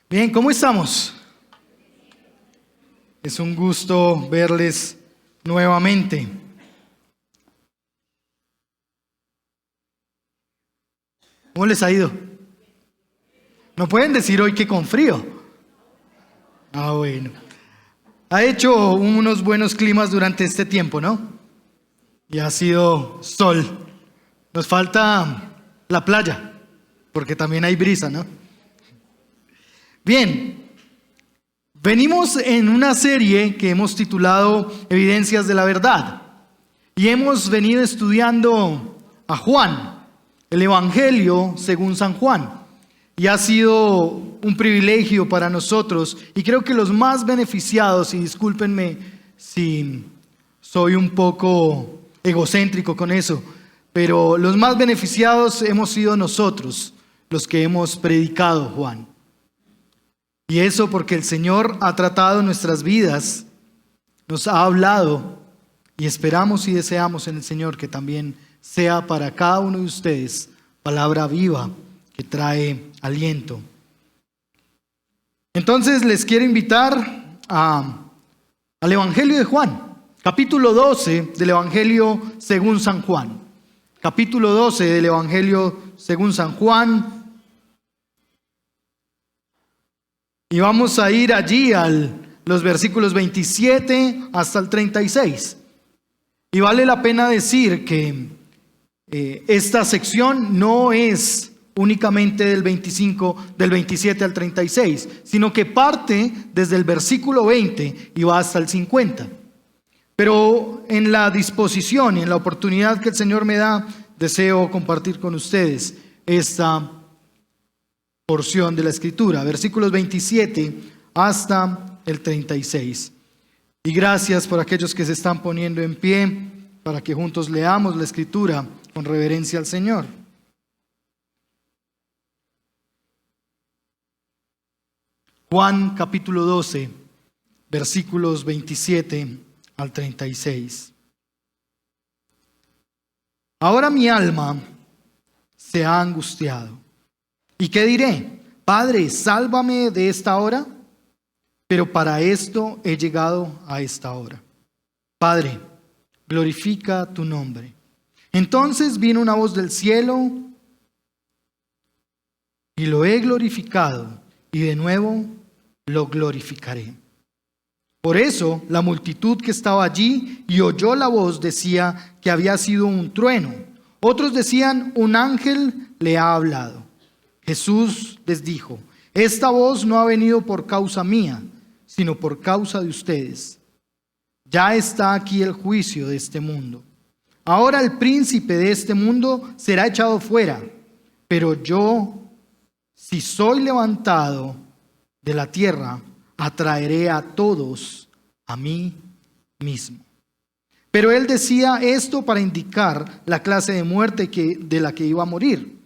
Bien, ¿cómo estamos? Es un gusto verles nuevamente. ¿Cómo les ha ido? ¿No pueden decir hoy que con frío? Bueno. Ha hecho unos buenos climas durante este tiempo, ¿no? Y ha sido sol. Nos falta la playa, porque también hay brisa, ¿no? Bien, venimos en una serie que hemos titulado Evidencias de la Verdad. Y hemos venido estudiando a Juan, el Evangelio según San Juan. Y ha sido un privilegio para nosotros. Y creo que los más beneficiados, y discúlpenme si soy un poco egocéntrico con eso, pero los más beneficiados hemos sido nosotros, los que hemos predicado Juan. Y eso porque el Señor ha tratado nuestras vidas, nos ha hablado, y esperamos y deseamos en el Señor que también sea para cada uno de ustedes palabra viva que trae aliento. Entonces les quiero invitar al Evangelio de Juan, capítulo 12 del Evangelio según San Juan. Capítulo 12 del Evangelio según San Juan. Y vamos a ir allí a los versículos 27 hasta el 36. Y vale la pena decir que esta sección no es únicamente del 27 al 36, sino que parte desde el versículo 20 y va hasta el 50. Pero en la disposición y en la oportunidad que el Señor me da, deseo compartir con ustedes esta porción de la Escritura, versículos 27 hasta el 36. Y gracias por aquellos que se están poniendo en pie para que juntos leamos la Escritura con reverencia al Señor. Juan capítulo 12, versículos 27 al 36. Ahora mi alma se ha angustiado. ¿Y qué diré? Padre, sálvame de esta hora. Pero para esto he llegado a esta hora. Padre, glorifica tu nombre. Entonces vino una voz del cielo y lo he glorificado y de nuevo lo glorificaré. Por eso la multitud que estaba allí y oyó la voz decía que había sido un trueno. Otros decían, un ángel le ha hablado. Jesús les dijo, esta voz no ha venido por causa mía, sino por causa de ustedes. Ya está aquí el juicio de este mundo. Ahora el príncipe de este mundo será echado fuera, pero yo, si soy levantado de la tierra, atraeré a todos a mí mismo. Pero él decía esto para indicar la clase de muerte de la que iba a morir.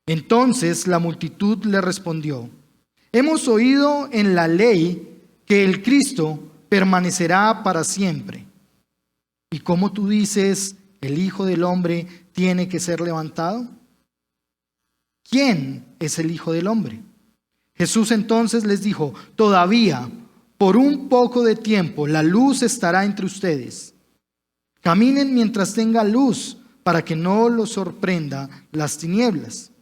Entonces la multitud le respondió, hemos oído en la ley que el Cristo permanecerá para siempre. ¿Y cómo tú dices, el Hijo del Hombre tiene que ser levantado? ¿Quién es el Hijo del Hombre? Jesús entonces les dijo, todavía por un poco de tiempo la luz estará entre ustedes. Caminen mientras tenga luz para que no los sorprenda las tinieblas.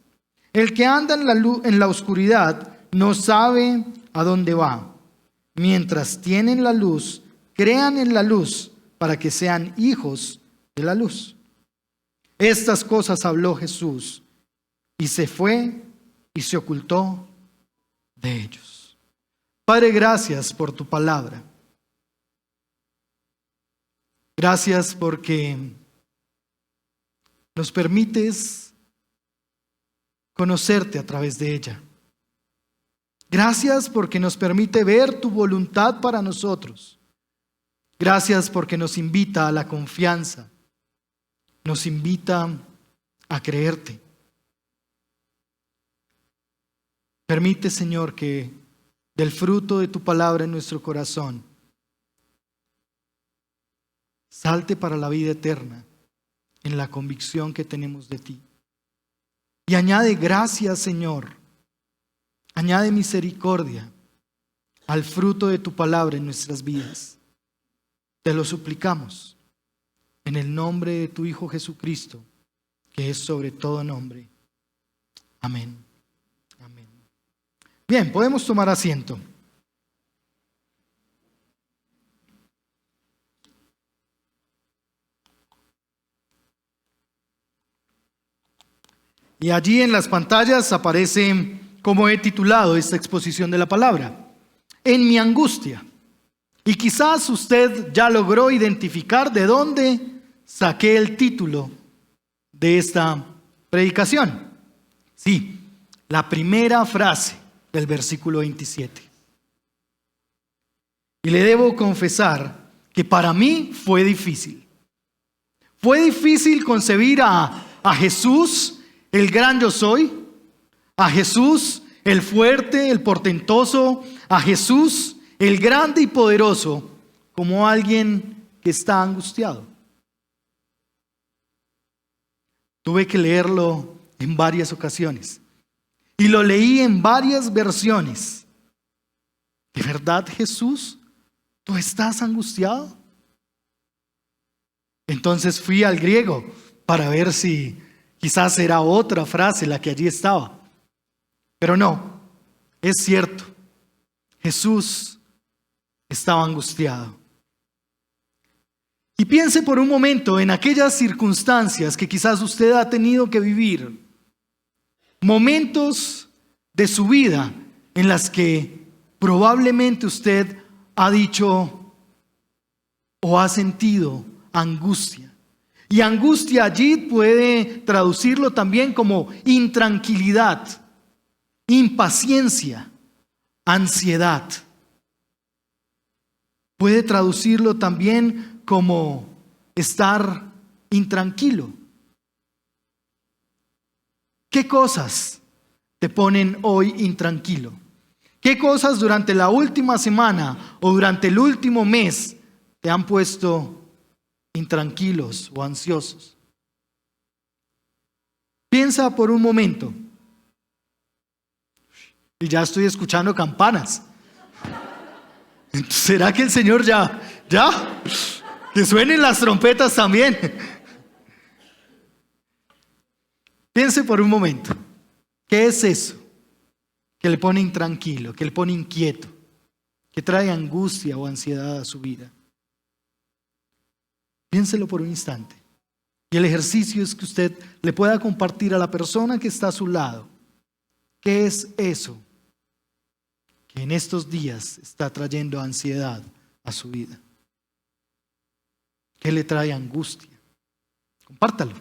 El que anda en la oscuridad no sabe a dónde va. Mientras tienen la luz, crean en la luz para que sean hijos de la luz. Estas cosas habló Jesús y se fue y se ocultó de ellos. Padre, gracias por tu palabra. Gracias porque nos permites conocerte a través de ella. Gracias porque nos permite ver tu voluntad para nosotros. Gracias porque nos invita a la confianza. Nos invita a creerte. Permite, Señor, que del fruto de tu palabra en nuestro corazón salte para la vida eterna en la convicción que tenemos de ti. Y añade gracias, Señor, Añade misericordia al fruto de tu palabra en nuestras vidas. Te lo suplicamos en el nombre de tu Hijo Jesucristo, que es sobre todo nombre. Amén. Amén. Bien, podemos tomar asiento. Y allí en las pantallas aparece como he titulado esta exposición de la palabra: En mi angustia. Y quizás usted ya logró identificar de dónde saqué el título de esta predicación. Sí, la primera frase del versículo 27. Y le debo confesar que para mí fue difícil. Fue difícil concebir a Jesús, el gran yo soy, a Jesús, el fuerte, el portentoso, a Jesús, el grande y poderoso, como alguien que está angustiado. Tuve que leerlo en varias ocasiones y lo leí en varias versiones. ¿De verdad, Jesús, tú estás angustiado? Entonces fui al griego para ver si quizás era otra frase la que allí estaba. Pero no, es cierto. Jesús estaba angustiado. Y piense por un momento en aquellas circunstancias que quizás usted ha tenido que vivir. Momentos de su vida en las que probablemente usted ha dicho o ha sentido angustia. Y angustia allí puede traducirlo también como intranquilidad, impaciencia, ansiedad. Puede traducirlo también como estar intranquilo. ¿Qué cosas te ponen hoy intranquilo? ¿Qué cosas durante la última semana o durante el último mes te han puesto intranquilos o ansiosos? Piensa por un momento. Y ya estoy escuchando campanas. ¿Será que el Señor ya? Que suenen las trompetas también. Piense por un momento. ¿Qué es eso que le pone intranquilo, que le pone inquieto, que trae angustia o ansiedad a su vida? Piénselo por un instante. Y el ejercicio es que usted le pueda compartir a la persona que está a su lado. ¿Qué es eso que en estos días está trayendo ansiedad a su vida? ¿Qué le trae angustia? Compártalo.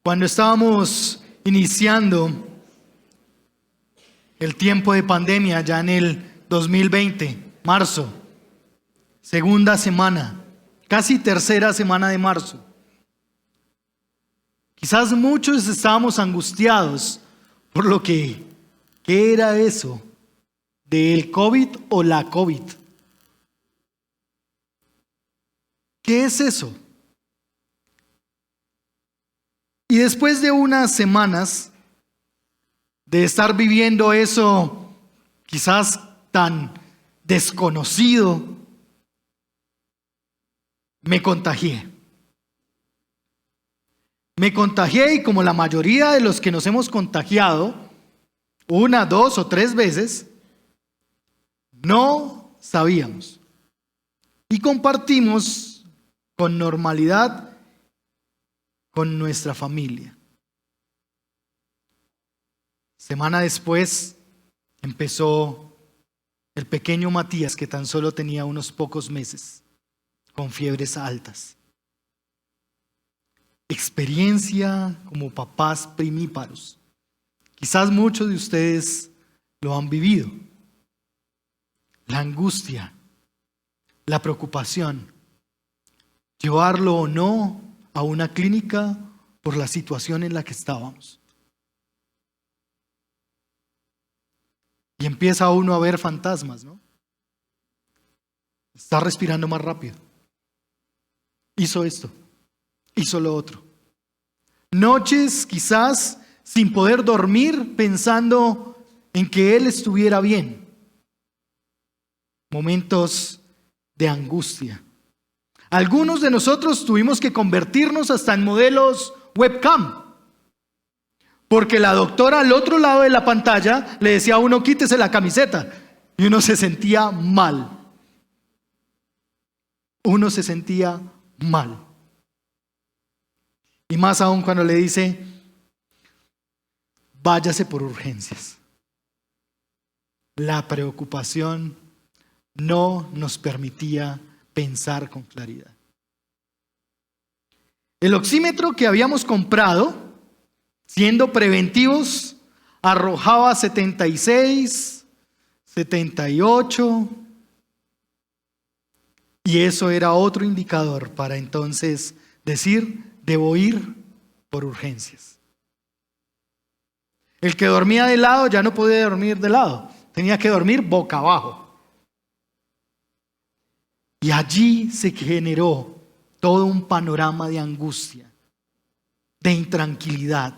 Cuando estábamos iniciando el tiempo de pandemia, ya en el 2020, marzo, segunda semana, casi tercera semana de marzo, quizás muchos estábamos angustiados por lo que, ¿qué era eso? ¿Del COVID o la COVID? ¿Qué es eso? Y después de unas semanas de estar viviendo eso quizás tan desconocido, me contagié. Me contagié y como la mayoría de los que nos hemos contagiado, 1, 2 o 3 veces, no sabíamos. Y compartimos con normalidad con nuestra familia. Semana después empezó el pequeño Matías, que tan solo tenía unos pocos meses, con fiebres altas. Experiencia como papás primíparos. Quizás muchos de ustedes lo han vivido. La angustia, la preocupación, llevarlo o no a una clínica por la situación en la que estábamos. Y empieza uno a ver fantasmas, ¿no? Está respirando más rápido. Hizo esto, hizo lo otro. Noches quizás sin poder dormir pensando en que él estuviera bien. Momentos de angustia. Algunos de nosotros tuvimos que convertirnos hasta en modelos webcam. Porque la doctora al otro lado de la pantalla le decía a uno, quítese la camiseta. Y uno se sentía mal. Uno se sentía mal. Y más aún cuando le dice, váyase por urgencias. La preocupación no nos permitía pensar con claridad. El oxímetro que habíamos comprado, siendo preventivos, arrojaba 76, 78, y eso era otro indicador para entonces decir, debo ir por urgencias. El que dormía de lado ya no podía dormir de lado, tenía que dormir boca abajo. Y allí se generó todo un panorama de angustia, de intranquilidad.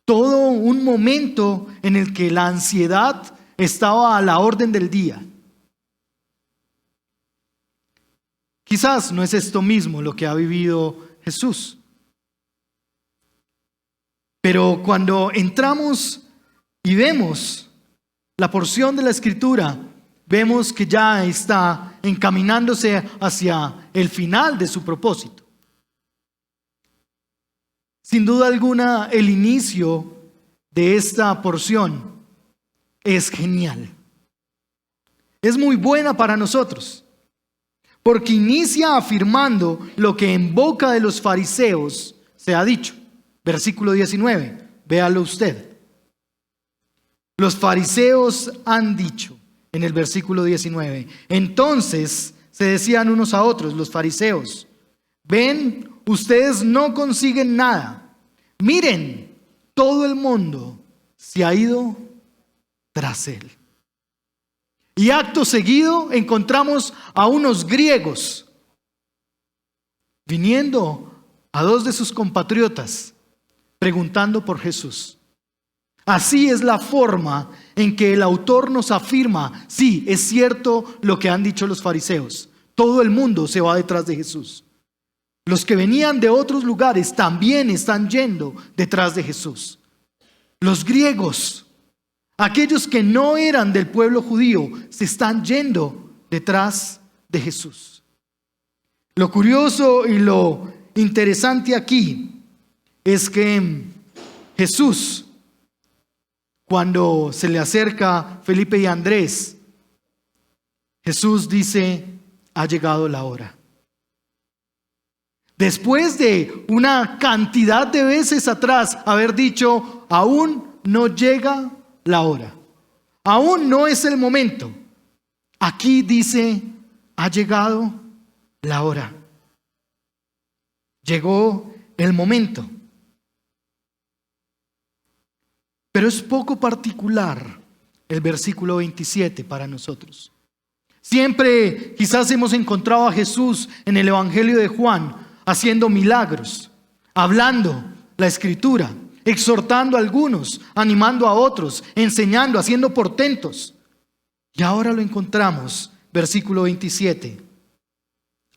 Todo un momento en el que la ansiedad estaba a la orden del día. Quizás no es esto mismo lo que ha vivido Jesús. Pero cuando entramos y vemos la porción de la Escritura, vemos que ya está encaminándose hacia el final de su propósito. Sin duda alguna, el inicio de esta porción es genial. Es muy buena para nosotros, porque inicia afirmando lo que en boca de los fariseos se ha dicho. Versículo 19, véalo usted. Los fariseos han dicho, en el versículo 19, entonces se decían unos a otros, los fariseos, ven, ustedes no consiguen nada. Miren, todo el mundo se ha ido tras él. Y acto seguido encontramos a unos griegos viniendo a 2 de sus compatriotas preguntando por Jesús. Así es la forma en que el autor nos afirma, sí, es cierto lo que han dicho los fariseos. Todo el mundo se va detrás de Jesús. Los que venían de otros lugares también están yendo detrás de Jesús. Los griegos, aquellos que no eran del pueblo judío, se están yendo detrás de Jesús. Lo curioso y lo interesante aquí es que Jesús, cuando se le acerca Felipe y Andrés, Jesús dice, ha llegado la hora. Después de una cantidad de veces atrás haber dicho, aún no llega la hora, aún no es el momento. Aquí dice, ha llegado la hora. Llegó el momento. Pero es poco particular el versículo 27 para nosotros. Siempre quizás hemos encontrado a Jesús en el Evangelio de Juan haciendo milagros, hablando la Escritura, exhortando a algunos, animando a otros, enseñando, haciendo portentos. Y ahora lo encontramos, versículo 27,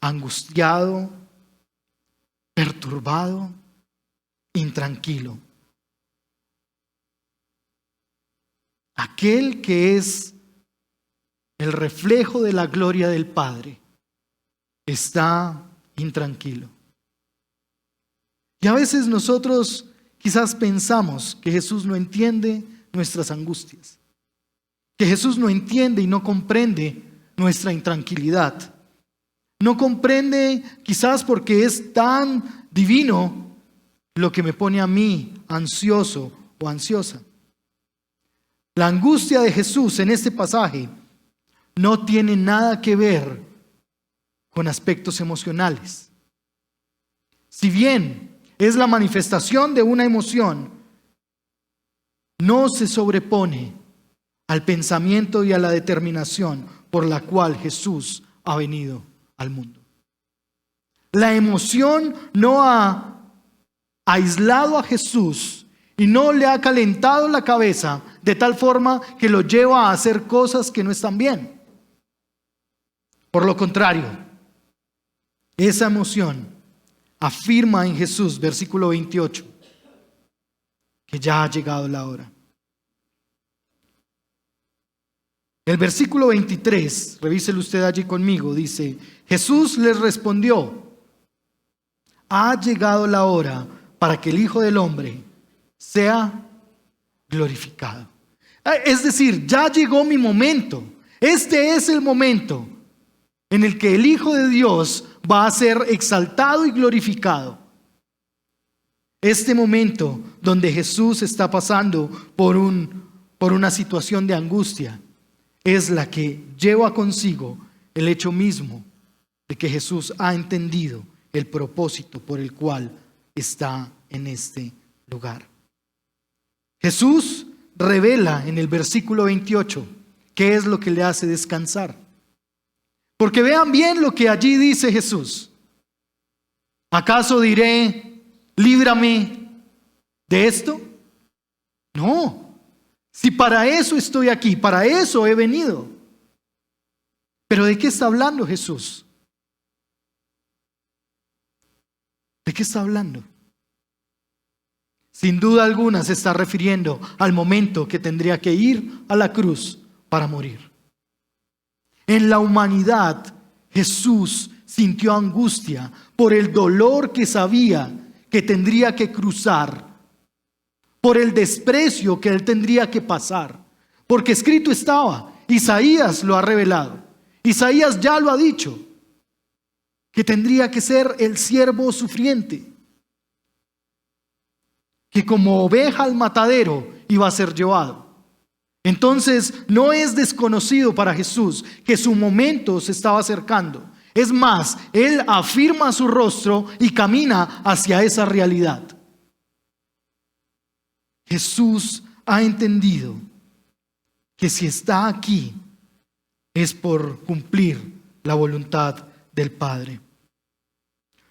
angustiado, perturbado intranquilo. Aquel que es el reflejo de la gloria del Padre está intranquilo. Y a veces nosotros quizás pensamos que Jesús no entiende nuestras angustias, que Jesús no entiende y no comprende nuestra intranquilidad. No comprende quizás porque es tan divino lo que me pone a mí ansioso o ansiosa. La angustia de Jesús en este pasaje no tiene nada que ver con aspectos emocionales. Si bien es la manifestación de una emoción, no se sobrepone al pensamiento y a la determinación por la cual Jesús ha venido al mundo. La emoción no ha aislado a Jesús y no le ha calentado la cabeza de tal forma que lo lleva a hacer cosas que no están bien. Por lo contrario, esa emoción afirma en Jesús, versículo 28, que ya ha llegado la hora. El versículo 23, revíselo usted allí conmigo, dice: Jesús les respondió: ha llegado la hora para que el Hijo del Hombre sea glorificado. Es decir, ya llegó mi momento. Este es el momento en el que el Hijo de Dios va a ser exaltado y glorificado. Este momento donde Jesús está pasando por una situación de angustia es la que lleva consigo el hecho mismo de que Jesús ha entendido el propósito por el cual está en este lugar. Jesús revela en el versículo 28 qué es lo que le hace descansar. Porque vean bien lo que allí dice Jesús. ¿Acaso diré, líbrame de esto? No. Si para eso estoy aquí, para eso he venido. ¿Pero de qué está hablando Jesús? ¿De qué está hablando? Sin duda alguna se está refiriendo al momento que tendría que ir a la cruz para morir. En la humanidad, Jesús sintió angustia por el dolor que sabía que tendría que cruzar, por el desprecio que él tendría que pasar, porque escrito estaba, Isaías lo ha revelado, Isaías ya lo ha dicho, que tendría que ser el siervo sufriente, que como oveja al matadero iba a ser llevado. Entonces no es desconocido para Jesús que su momento se estaba acercando. Es más, él afirma su rostro y camina hacia esa realidad. Jesús ha entendido que si está aquí es por cumplir la voluntad del Padre.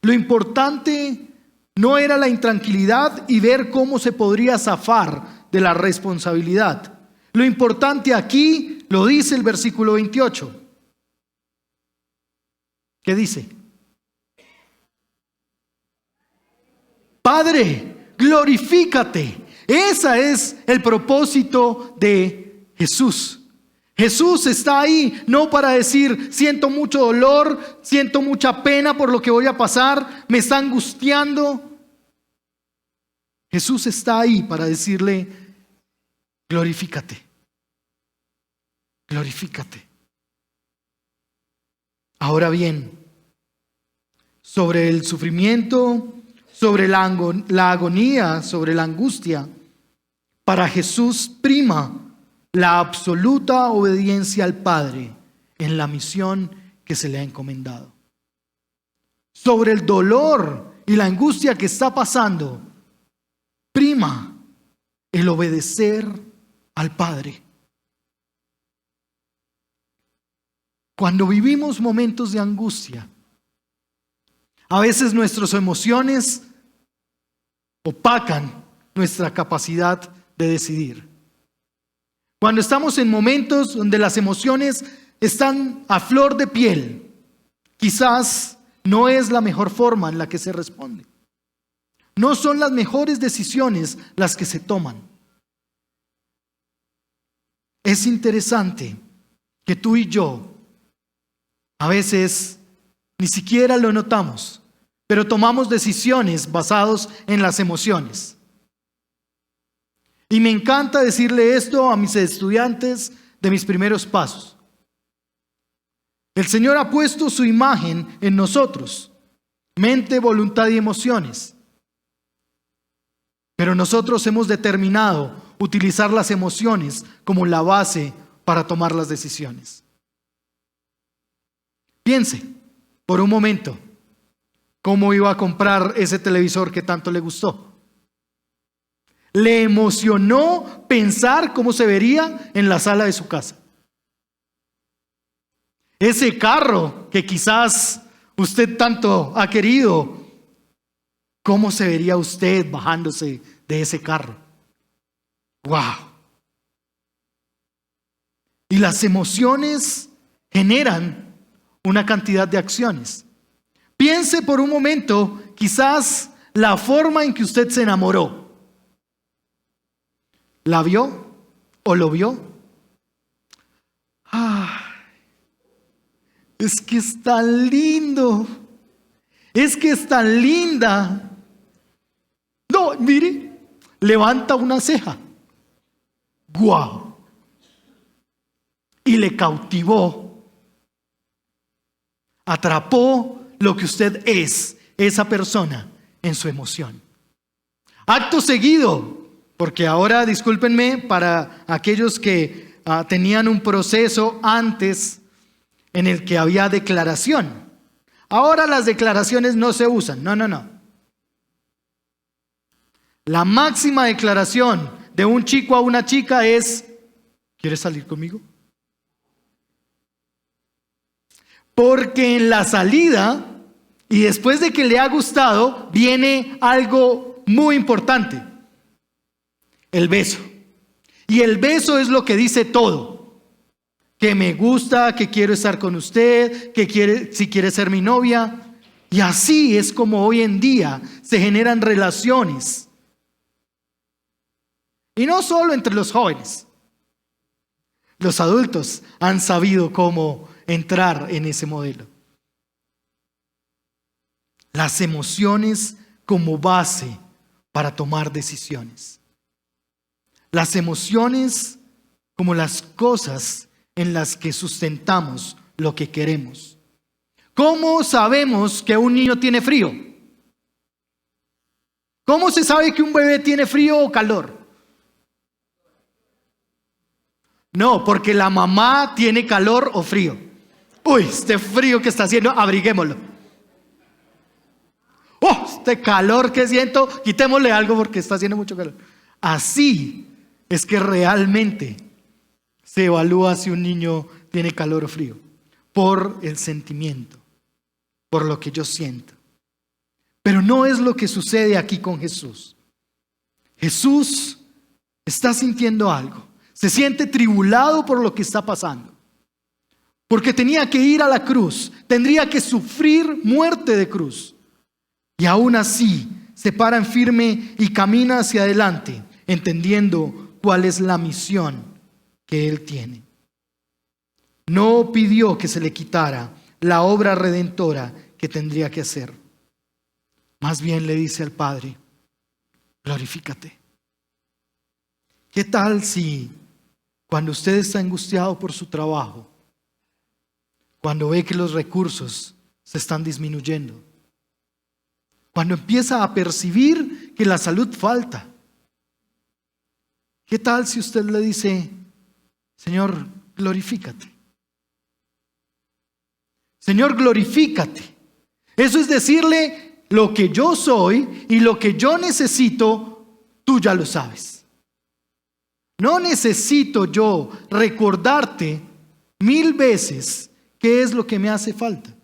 Lo importante no era la intranquilidad y ver cómo se podría zafar de la responsabilidad. Lo importante aquí lo dice el versículo 28. ¿Qué dice? Padre, glorifícate. Ese es el propósito de Jesús. Jesús está ahí no para decir, siento mucho dolor, siento mucha pena por lo que voy a pasar, me está angustiando. Jesús está ahí para decirle, glorifícate, glorifícate. Ahora bien, sobre el sufrimiento, sobre la agonía, sobre la angustia, para Jesús prima la absoluta obediencia al Padre en la misión que se le ha encomendado. Sobre el dolor y la angustia que está pasando, prima el obedecer al Padre. Cuando vivimos momentos de angustia, a veces nuestras emociones opacan nuestra capacidad de decidir. Cuando estamos en momentos donde las emociones están a flor de piel, quizás no es la mejor forma en la que se responde. no son las mejores decisiones las que se toman. Es interesante que tú y yo a veces ni siquiera lo notamos, pero tomamos decisiones basadas en las emociones. Y me encanta decirle esto a mis estudiantes de mis primeros pasos. El Señor ha puesto su imagen en nosotros, mente, voluntad y emociones. Pero nosotros hemos determinado utilizar las emociones como la base para tomar las decisiones. Piense por un momento cómo iba a comprar ese televisor que tanto le gustó. Le emocionó pensar cómo se vería en la sala de su casa. Ese carro que quizás usted tanto ha querido, ¿cómo se vería usted bajándose de ese carro? ¡Wow! Y las emociones generan una cantidad de acciones. Piense por un momento, quizás la forma en que usted se enamoró. ¿La vio o lo vio? Es que es tan lindo. Es que es tan linda. No, mire, levanta una ceja. ¡Guau! Y le cautivó. Atrapó lo que usted es, esa persona, en su emoción. Acto seguido, porque ahora, discúlpenme, para aquellos que tenían un proceso antes en el que había declaración. Ahora las declaraciones no se usan, no. La máxima declaración de un chico a una chica es: ¿quieres salir conmigo? Porque en la salida y después de que le ha gustado, viene algo muy importante: el beso. Y el beso es lo que dice todo. Que me gusta, que quiero estar con usted, si quiere ser mi novia. Y así es como hoy en día se generan relaciones. Y no solo entre los jóvenes. Los adultos han sabido cómo entrar en ese modelo. Las emociones como base para tomar decisiones. Las emociones como las cosas en las que sustentamos lo que queremos. ¿Cómo sabemos que un niño tiene frío? ¿Cómo se sabe que un bebé tiene frío o calor? No, porque la mamá tiene calor o frío. Uy, este frío que está haciendo, abriguémoslo. Oh, este calor que siento, quitémosle algo porque está haciendo mucho calor. Así es que realmente se evalúa si un niño tiene calor o frío, por el sentimiento, por lo que yo siento. Pero no es lo que sucede aquí con Jesús. Jesús está sintiendo algo, se siente tribulado por lo que está pasando, porque tenía que ir a la cruz, tendría que sufrir muerte de cruz, y aún así se para en firme y camina hacia adelante, entendiendo cuál es la misión que Él tiene. No pidió que se le quitara la obra redentora que tendría que hacer. Más bien le dice al Padre: glorifícate. ¿Qué tal si cuando usted está angustiado por su trabajo, cuando ve que los recursos se están disminuyendo, cuando empieza a percibir que la salud falta, qué tal si usted le dice: Señor, glorifícate? Señor, glorifícate. Eso es decirle: lo que yo soy y lo que yo necesito, tú ya lo sabes. No necesito yo recordarte 1000 veces qué es lo que me hace falta.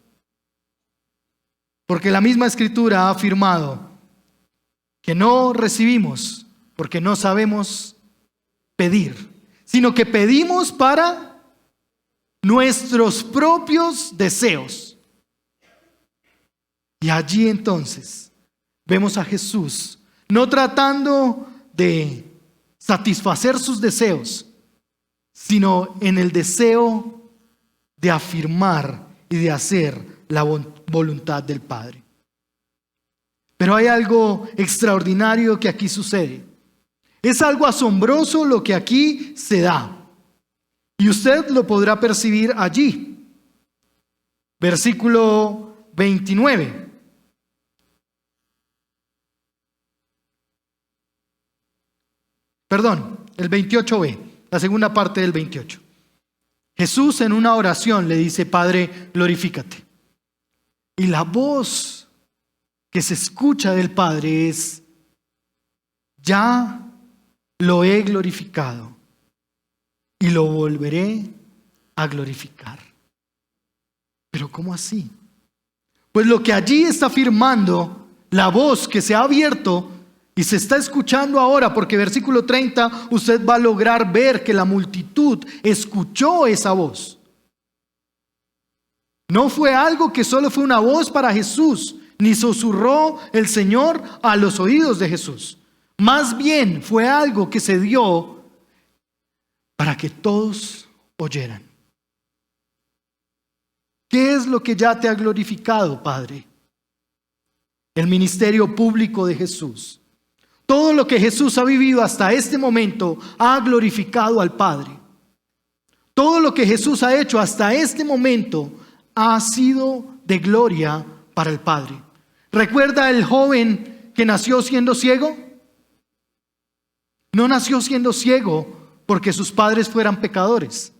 Porque la misma Escritura ha afirmado que no recibimos porque no sabemos pedir, sino que pedimos para nuestros propios deseos. Y allí entonces vemos a Jesús no tratando de satisfacer sus deseos, sino en el deseo de afirmar y de hacer la voluntad del Padre. Pero hay algo extraordinario que aquí sucede. Es algo asombroso lo que aquí se da. Y usted lo podrá percibir allí. Versículo 29. Perdón, el 28b, la segunda parte del 28. Jesús en una oración le dice: Padre, glorifícate. Y la voz que se escucha del Padre es: ya lo he glorificado y lo volveré a glorificar. ¿Pero cómo así? Pues lo que allí está afirmando la voz que se ha abierto y se está escuchando ahora, porque versículo 30 usted va a lograr ver que la multitud escuchó esa voz. No fue algo que solo fue una voz para Jesús, ni susurró el Señor a los oídos de Jesús. Más bien fue algo que se dio para que todos oyeran. ¿Qué es lo que ya te ha glorificado, Padre? El ministerio público de Jesús. Todo lo que Jesús ha vivido hasta este momento ha glorificado al Padre. Todo lo que Jesús ha hecho hasta este momento ha sido de gloria para el Padre. ¿Recuerda el joven que nació siendo ciego? No nació siendo ciego porque sus padres fueran pecadores,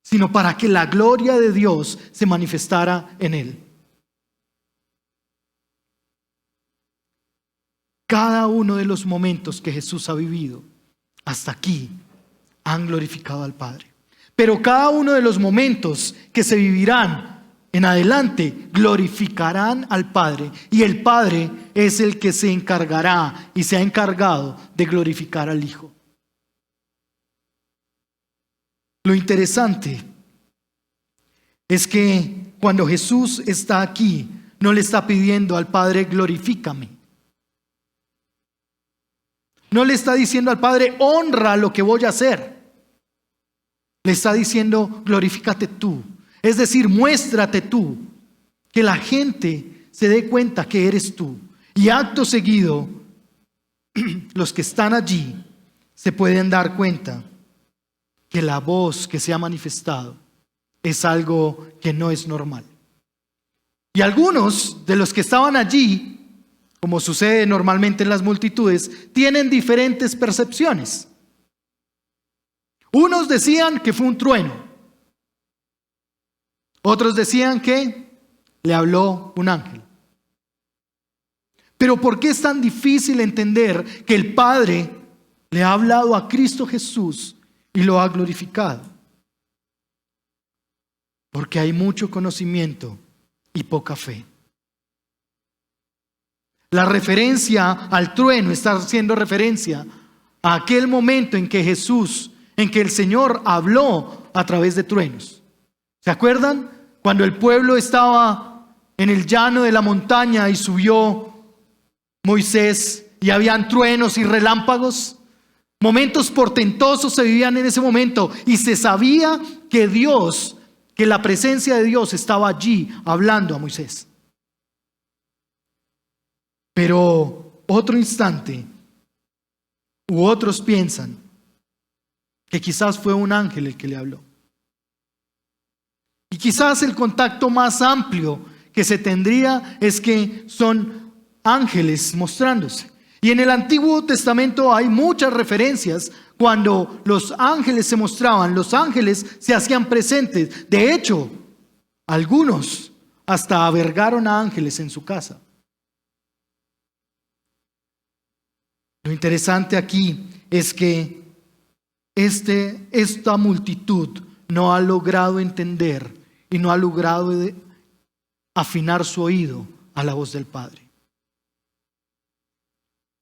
sino para que la gloria de Dios se manifestara en él. Cada uno de los momentos que Jesús ha vivido hasta aquí han glorificado al Padre. Pero cada uno de los momentos que se vivirán en adelante glorificarán al Padre. Y el Padre es el que se encargará y se ha encargado de glorificar al Hijo. Lo interesante es que cuando Jesús está aquí, no le está pidiendo al Padre: glorifícame. No le está diciendo al Padre: honra lo que voy a hacer. Le está diciendo: glorifícate tú. Es decir, muéstrate tú, que la gente se dé cuenta que eres tú. Y acto seguido, los que están allí se pueden dar cuenta que la voz que se ha manifestado es algo que no es normal. Y algunos de los que estaban allí, como sucede normalmente en las multitudes, tienen diferentes percepciones. Unos decían que fue un trueno. Otros decían que le habló un ángel. Pero ¿por qué es tan difícil entender que el Padre le ha hablado a Cristo Jesús y lo ha glorificado? Porque hay mucho conocimiento y poca fe. La referencia al trueno está haciendo referencia a aquel momento en que el Señor habló a través de truenos. ¿Se acuerdan? Cuando el pueblo estaba en el llano de la montaña y subió Moisés y habían truenos y relámpagos. Momentos portentosos se vivían en ese momento y se sabía que la presencia de Dios estaba allí hablando a Moisés. Pero otro instante, u otros piensan que quizás fue un ángel el que le habló. Y quizás el contacto más amplio que se tendría es que son ángeles mostrándose. Y en el Antiguo Testamento hay muchas referencias cuando los ángeles se mostraban, los ángeles se hacían presentes. De hecho, algunos hasta albergaron a ángeles en su casa. Lo interesante aquí es que esta multitud no ha logrado entender y no ha logrado afinar su oído a la voz del Padre.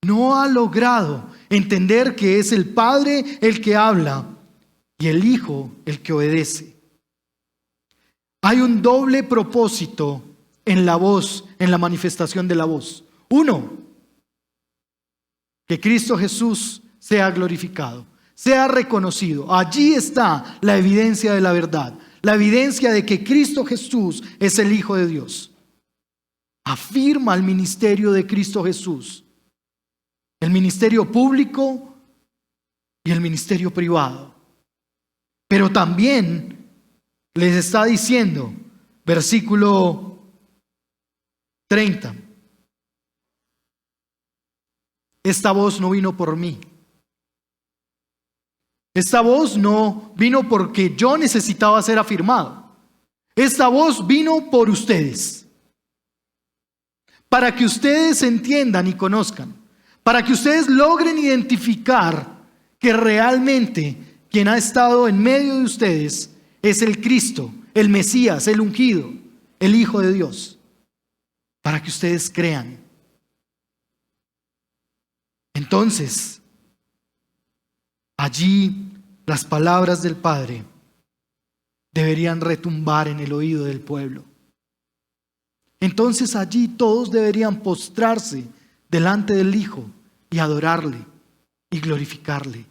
No ha logrado entender que es el Padre el que habla y el Hijo el que obedece. Hay un doble propósito en la voz, en la manifestación de la voz. Uno, que Cristo Jesús sea glorificado, sea reconocido. Allí está la evidencia de la verdad, la evidencia de que Cristo Jesús es el Hijo de Dios. Afirma el ministerio de Cristo Jesús, el ministerio público y el ministerio privado. Pero también les está diciendo, versículo 30, esta voz no vino por mí. Esta voz no vino porque yo necesitaba ser afirmado. Esta voz vino por ustedes. Para que ustedes entiendan y conozcan. Para que ustedes logren identificar que realmente quien ha estado en medio de ustedes es el Cristo, el Mesías, el ungido, el Hijo de Dios. Para que ustedes crean. Entonces, allí las palabras del Padre deberían retumbar en el oído del pueblo. Entonces allí todos deberían postrarse delante del Hijo y adorarle y glorificarle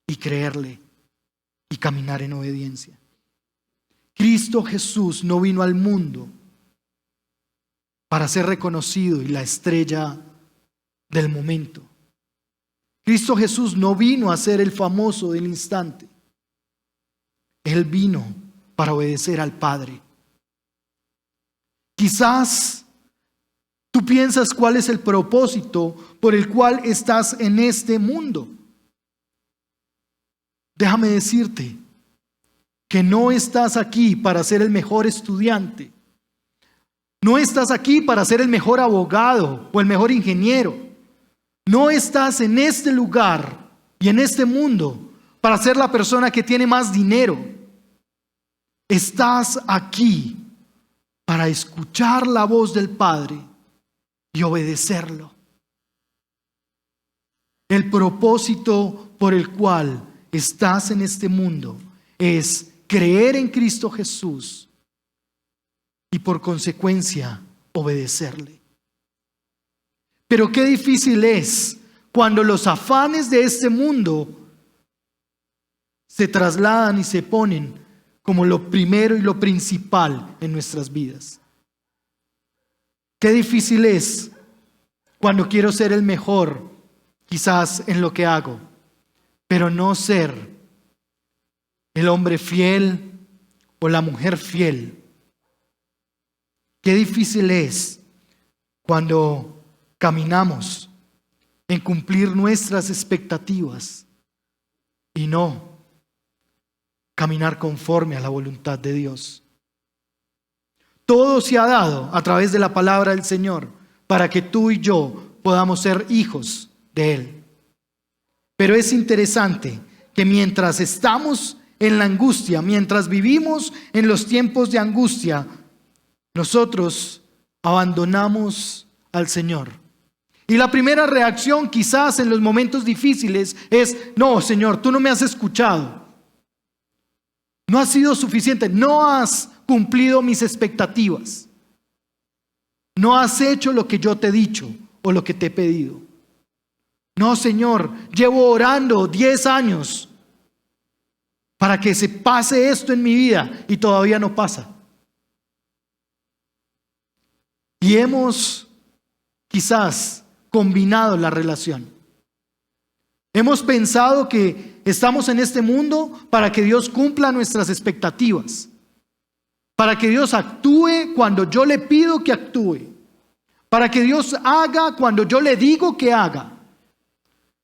y creerle y caminar en obediencia. Cristo Jesús no vino al mundo para ser reconocido y la estrella del momento. Cristo Jesús no vino a ser el famoso del instante. Él vino para obedecer al Padre. Quizás tú piensas cuál es el propósito por el cual estás en este mundo. Déjame decirte que no estás aquí para ser el mejor estudiante. No estás aquí para ser el mejor abogado o el mejor ingeniero. No estás en este lugar y en este mundo para ser la persona que tiene más dinero. Estás aquí para escuchar la voz del Padre y obedecerlo. El propósito por el cual estás en este mundo es creer en Cristo Jesús y por consecuencia obedecerle. Pero qué difícil es cuando los afanes de este mundo se trasladan y se ponen como lo primero y lo principal en nuestras vidas. Qué difícil es cuando quiero ser el mejor, quizás en lo que hago, pero no ser el hombre fiel o la mujer fiel. Qué difícil es cuando caminamos en cumplir nuestras expectativas y no caminar conforme a la voluntad de Dios. Todo se ha dado a través de la palabra del Señor para que tú y yo podamos ser hijos de Él. Pero es interesante que mientras estamos en la angustia, mientras vivimos en los tiempos de angustia, nosotros abandonamos al Señor. Y la primera reacción quizás en los momentos difíciles es: no, Señor, tú no me has escuchado. No has sido suficiente, no has cumplido mis expectativas. No has hecho lo que yo te he dicho o lo que te he pedido. No, Señor, llevo orando 10 años para que se pase esto en mi vida y todavía no pasa. Y hemos quizás combinado la relación. Hemos pensado que estamos en este mundo para que Dios cumpla nuestras expectativas, para que Dios actúe cuando yo le pido que actúe, para que Dios haga cuando yo le digo que haga.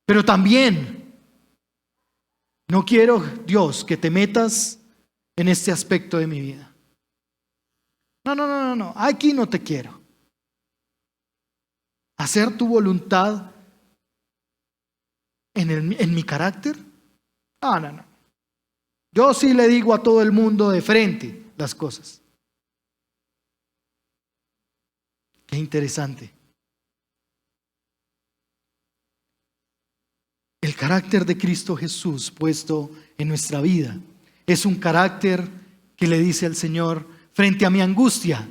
Pero también no quiero, Dios, que te metas en este aspecto de mi vida. No, aquí no te quiero. Hacer tu voluntad en mi carácter. No. Yo sí le digo a todo el mundo de frente las cosas. Qué interesante. El carácter de Cristo Jesús puesto en nuestra vida es un carácter que le dice al Señor: frente a mi angustia,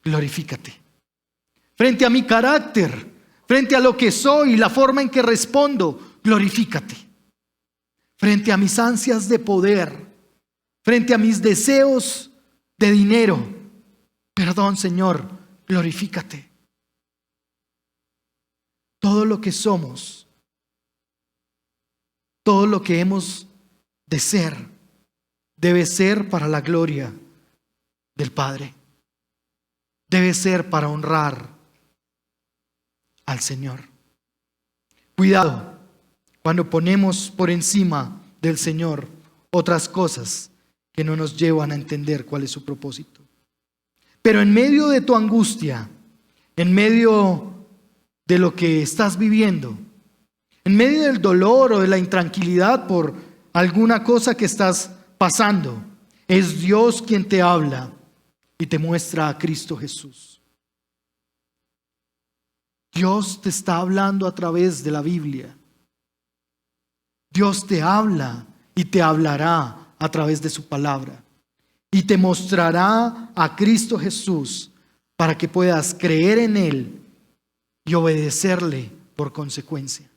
glorifícate. frente a mi carácter, frente a lo que soy y la forma en que respondo, glorifícate. Frente a mis ansias de poder, frente a mis deseos de dinero, perdón, Señor, glorifícate. Todo lo que somos, todo lo que hemos de ser, debe ser para la gloria del Padre. Debe ser para honrar al Señor. Cuidado cuando ponemos por encima del Señor otras cosas que no nos llevan a entender cuál es su propósito. Pero en medio de tu angustia, en medio de lo que estás viviendo, en medio del dolor o de la intranquilidad por alguna cosa que estás pasando, es Dios quien te habla y te muestra a Cristo Jesús. Dios te está hablando a través de la Biblia. Dios te habla y te hablará a través de su palabra. Y te mostrará a Cristo Jesús para que puedas creer en Él y obedecerle por consecuencia.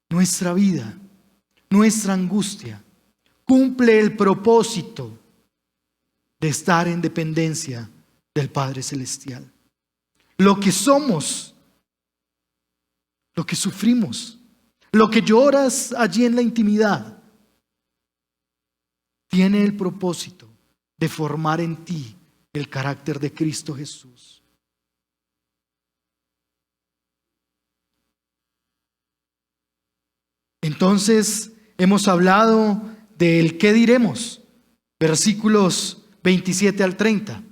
Nuestra vida, nuestra angustia, cumple el propósito de estar en dependencia del Padre Celestial. Lo que somos, lo que sufrimos, lo que lloras allí en la intimidad, tiene el propósito de formar en ti el carácter de Cristo Jesús. Entonces, hemos hablado del qué diremos, versículos 27 al 30.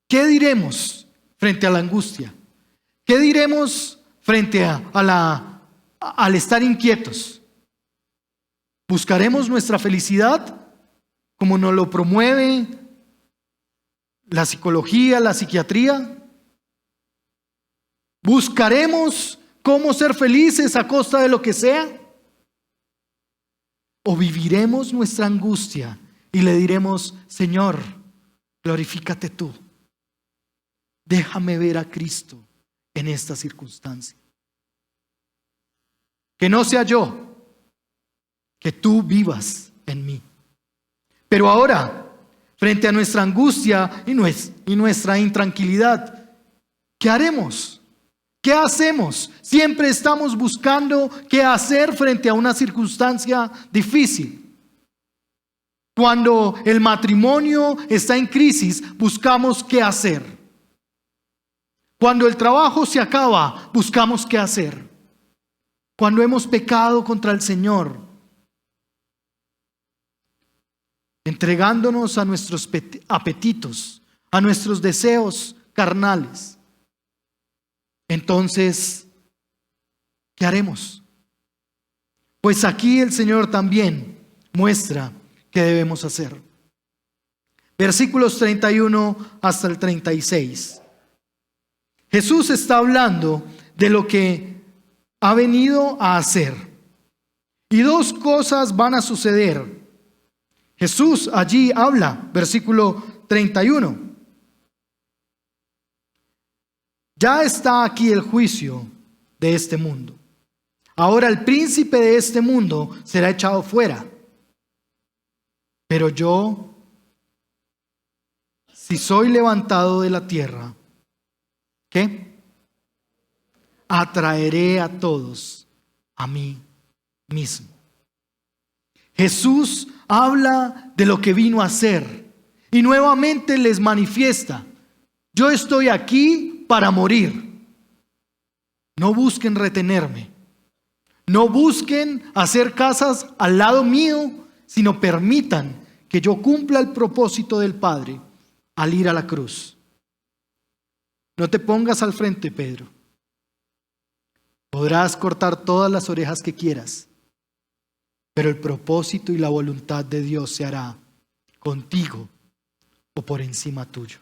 ¿Qué diremos frente a la angustia? ¿Qué diremos frente al estar inquietos? ¿Buscaremos nuestra felicidad como nos lo promueve la psicología, la psiquiatría? ¿Buscaremos cómo ser felices a costa de lo que sea? ¿O viviremos nuestra angustia y le diremos, Señor, glorifícate tú? Déjame ver a Cristo en esta circunstancia. Que no sea yo, que tú vivas en mí. Pero ahora, frente a nuestra angustia y nuestra intranquilidad, ¿qué haremos? ¿Qué hacemos? Siempre estamos buscando qué hacer frente a una circunstancia difícil. Cuando el matrimonio está en crisis, buscamos qué hacer. Cuando el trabajo se acaba, buscamos qué hacer. Cuando hemos pecado contra el Señor, entregándonos a nuestros apetitos, a nuestros deseos carnales, entonces, ¿qué haremos? Pues aquí el Señor también muestra qué debemos hacer. Versículos 31 hasta el 36. Jesús está hablando de lo que ha venido a hacer. Y dos cosas van a suceder. Jesús allí habla, versículo 31. Ya está aquí el juicio de este mundo. Ahora el príncipe de este mundo será echado fuera. Pero yo, si soy levantado de la tierra, ¿qué? Atraeré a todos a mí mismo. Jesús habla de lo que vino a hacer y nuevamente les manifiesta: yo estoy aquí para morir. No busquen retenerme. No busquen hacer casas al lado mío, sino permitan que yo cumpla el propósito del Padre al ir a la cruz. No te pongas al frente, Pedro. Podrás cortar todas las orejas que quieras, pero el propósito y la voluntad de Dios se hará contigo o por encima tuyo.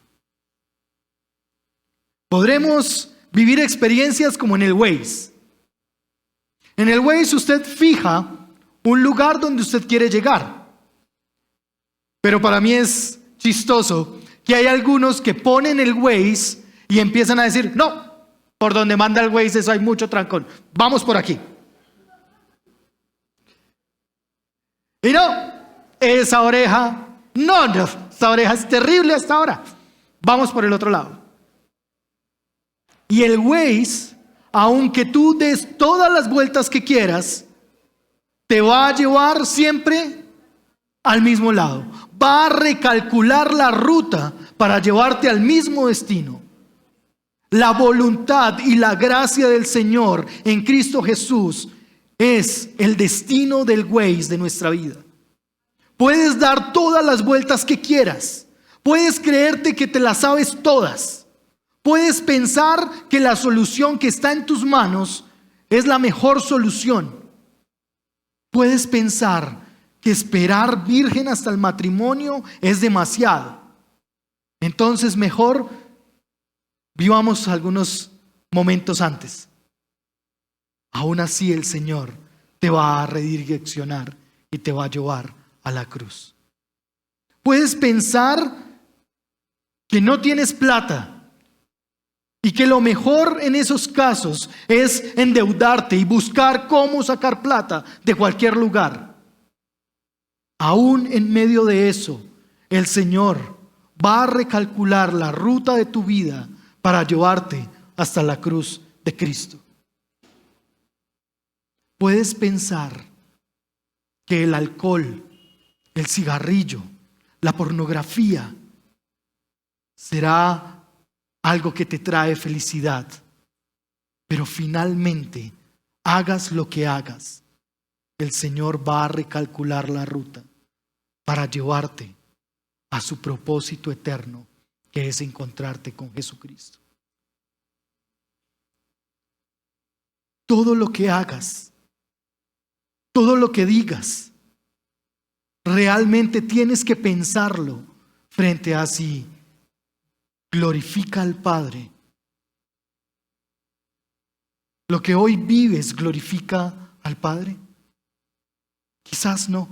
Podremos vivir experiencias como en el Waze. En el Waze usted fija un lugar donde usted quiere llegar. Pero para mí es chistoso que hay algunos que ponen el Waze y empiezan a decir, no, por donde manda el Waze eso hay mucho trancón, vamos por aquí. Y no, esa oreja, no, esa oreja es terrible hasta ahora, vamos por el otro lado. Y el Waze, aunque tú des todas las vueltas que quieras, te va a llevar siempre al mismo lado. Va a recalcular la ruta para llevarte al mismo destino. La voluntad y la gracia del Señor en Cristo Jesús es el destino del Waze de nuestra vida. Puedes dar todas las vueltas que quieras. Puedes creerte que te las sabes todas. Puedes pensar que la solución que está en tus manos es la mejor solución. Puedes pensar que esperar virgen hasta el matrimonio es demasiado. Entonces mejor vivamos algunos momentos antes. Aún así el Señor te va a redireccionar y te va a llevar a la cruz. Puedes pensar que no tienes plata y que lo mejor en esos casos es endeudarte y buscar cómo sacar plata de cualquier lugar. Aún en medio de eso, el Señor va a recalcular la ruta de tu vida para llevarte hasta la cruz de Cristo. Puedes pensar que el alcohol, el cigarrillo, la pornografía será algo que te trae felicidad, pero finalmente, hagas lo que hagas, el Señor va a recalcular la ruta para llevarte a su propósito eterno, que es encontrarte con Jesucristo. Todo lo que hagas, todo lo que digas, realmente tienes que pensarlo frente a si glorifica al Padre. Lo que hoy vives glorifica al Padre. Quizás no.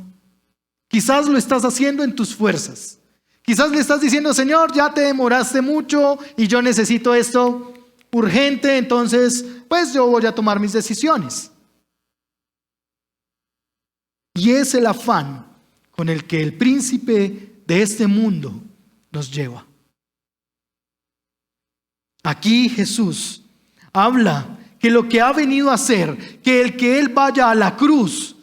Quizás lo estás haciendo en tus fuerzas. Quizás le estás diciendo, Señor, ya te demoraste mucho y yo necesito esto urgente, entonces pues yo voy a tomar mis decisiones. Y es el afán con el que el príncipe de este mundo nos lleva. Aquí Jesús habla que lo que ha venido a hacer, que Él vaya a la cruz,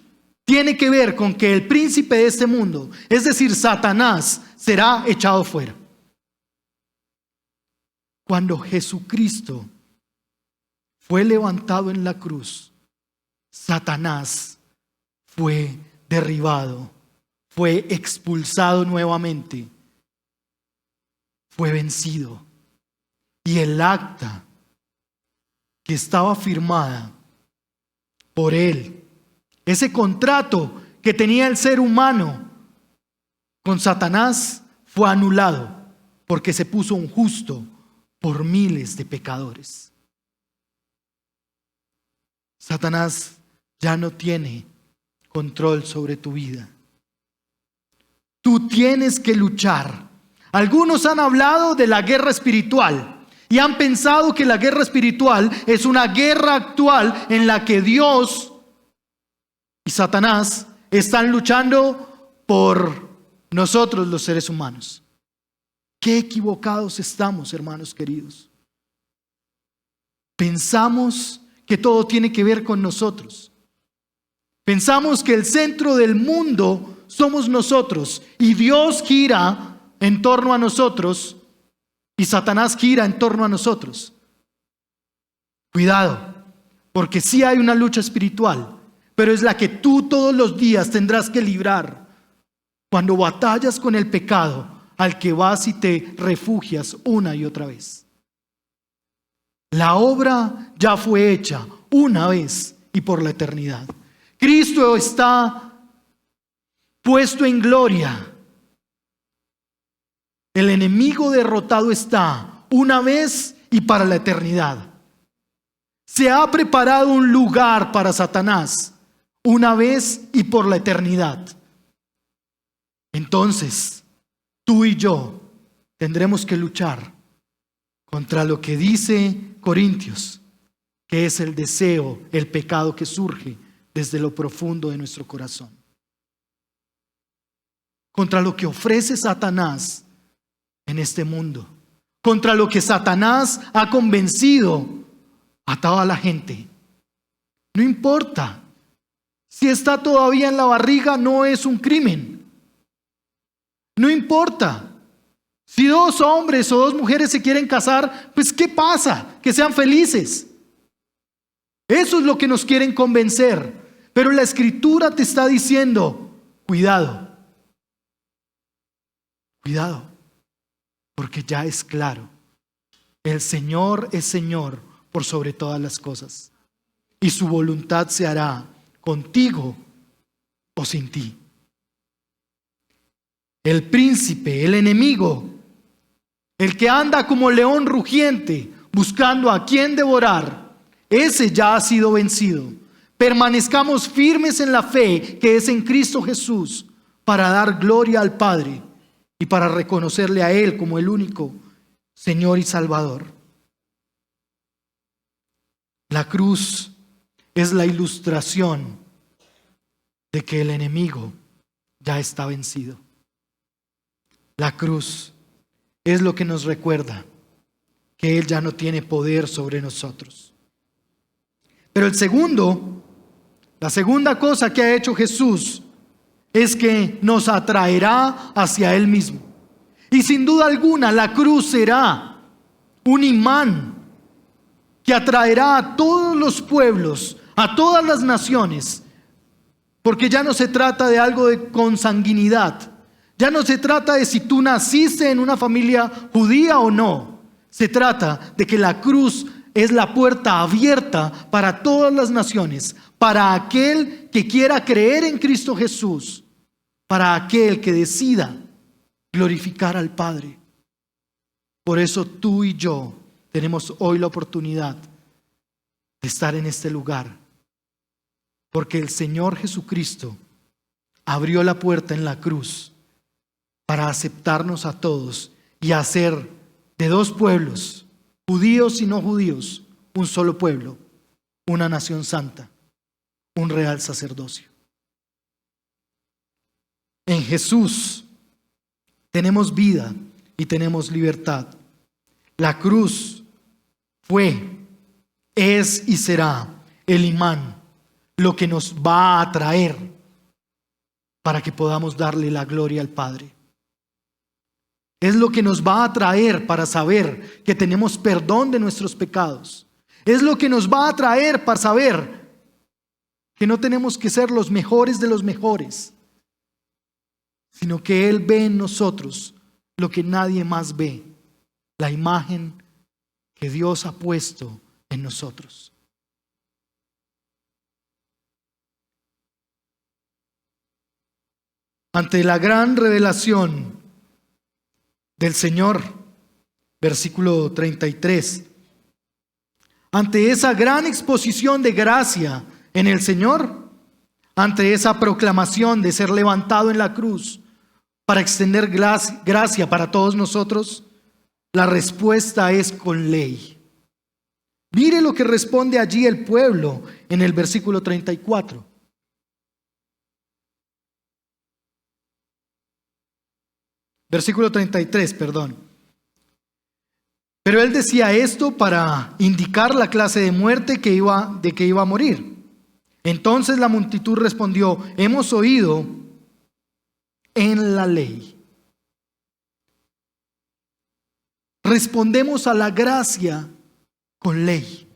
tiene que ver con que el príncipe de este mundo, es decir, Satanás, será echado fuera. Cuando Jesucristo fue levantado en la cruz, Satanás fue derribado, fue expulsado nuevamente, fue vencido. Y el acta que estaba firmada por Él, ese contrato que tenía el ser humano con Satanás, fue anulado porque se puso un justo por miles de pecadores. Satanás ya no tiene control sobre tu vida. Tú tienes que luchar. Algunos han hablado de la guerra espiritual y han pensado que la guerra espiritual es una guerra actual en la que Dios y Satanás están luchando por nosotros los seres humanos. Qué equivocados estamos, hermanos queridos. Pensamos que todo tiene que ver con nosotros. Pensamos que el centro del mundo somos nosotros y Dios gira en torno a nosotros y Satanás gira en torno a nosotros. Cuidado, porque sí hay una lucha espiritual, pero es la que tú todos los días tendrás que librar cuando batallas con el pecado al que vas y te refugias una y otra vez. La obra ya fue hecha una vez y por la eternidad. Cristo está puesto en gloria. El enemigo derrotado está una vez y para la eternidad. Se ha preparado un lugar para Satanás una vez y por la eternidad. entonces tú y yo tendremos que luchar contra lo que dice Corintios, que es el deseo, el pecado que surge desde lo profundo de nuestro corazón. Contra lo que ofrece Satanás en este mundo. Contra lo que Satanás ha convencido a toda la gente. No importa. Si está todavía en la barriga, no es un crimen. No importa. Si 2 hombres o 2 mujeres se quieren casar, pues ¿qué pasa? Que sean felices. Eso es lo que nos quieren convencer. Pero la Escritura te está diciendo, cuidado. Cuidado. Porque ya es claro. El Señor es Señor por sobre todas las cosas. Y su voluntad se hará contigo o sin ti. El príncipe, el enemigo, el que anda como león rugiente buscando a quien devorar, ese ya ha sido vencido. Permanezcamos firmes en la fe que es en Cristo Jesús para dar gloria al Padre y para reconocerle a Él como el único Señor y Salvador. La cruz es la ilustración de que el enemigo ya está vencido. La cruz es lo que nos recuerda que Él ya no tiene poder sobre nosotros. Pero la segunda cosa que ha hecho Jesús es que nos atraerá hacia Él mismo. Y sin duda alguna la cruz será un imán que atraerá a todos los pueblos, a todas las naciones, porque ya no se trata de algo de consanguinidad. Ya no se trata de si tú naciste en una familia judía o no. Se trata de que la cruz es la puerta abierta para todas las naciones, para aquel que quiera creer en Cristo Jesús, para aquel que decida glorificar al Padre. Por eso tú y yo tenemos hoy la oportunidad de estar en este lugar, porque el Señor Jesucristo abrió la puerta en la cruz para aceptarnos a todos y hacer de 2 pueblos, judíos y no judíos, un solo pueblo, una nación santa, un real sacerdocio. En Jesús tenemos vida y tenemos libertad. La cruz fue, es y será el imán, lo que nos va a atraer para que podamos darle la gloria al Padre. Es lo que nos va a atraer para saber que tenemos perdón de nuestros pecados. Es lo que nos va a atraer para saber que no tenemos que ser los mejores de los mejores, sino que Él ve en nosotros lo que nadie más ve, la imagen que Dios ha puesto en nosotros. Ante la gran revelación del Señor, versículo 33, ante esa gran exposición de gracia en el Señor, ante esa proclamación de ser levantado en la cruz para extender gracia para todos nosotros, la respuesta es con ley. Mire lo que responde allí el pueblo en el versículo 34. Versículo 33, perdón. Pero él decía esto para indicar la clase de muerte de que iba a morir. Entonces la multitud respondió: hemos oído en la ley. Respondemos a la gracia con ley.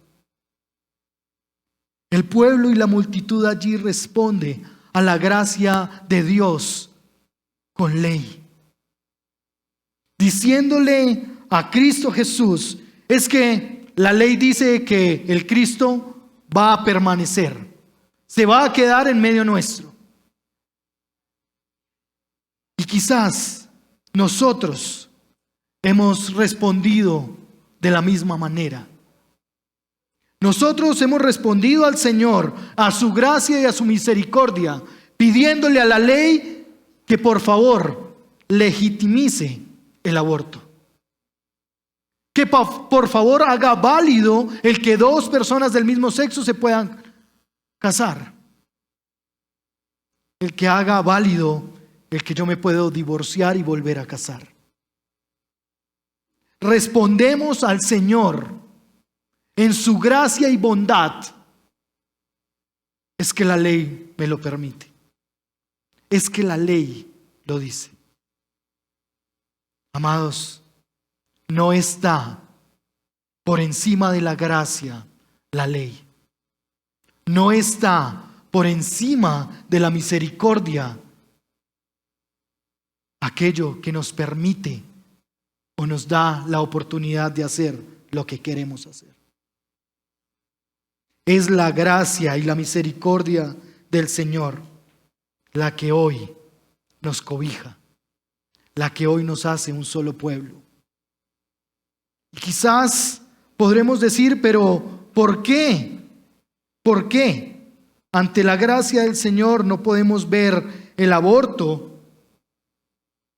El pueblo y la multitud allí responde a la gracia de Dios con ley. Diciéndole a Cristo Jesús, es que la ley dice que el Cristo va a permanecer, se va a quedar en medio nuestro. Y quizás nosotros hemos respondido de la misma manera. Nosotros hemos respondido al Señor, a su gracia y a su misericordia, pidiéndole a la ley que por favor legitimice el aborto. Que por favor haga válido el que dos personas del mismo sexo se puedan casar. El que haga válido el que yo me puedo divorciar y volver a casar. Respondemos al Señor en su gracia y bondad. Es que la ley me lo permite. Es que la ley lo dice. Amados, no está por encima de la gracia la ley. No está por encima de la misericordia aquello que nos permite o nos da la oportunidad de hacer lo que queremos hacer. Es la gracia y la misericordia del Señor la que hoy nos cobija, la que hoy nos hace un solo pueblo. Y quizás podremos decir, pero ¿por qué? ¿Por qué? Ante la gracia del Señor no podemos ver el aborto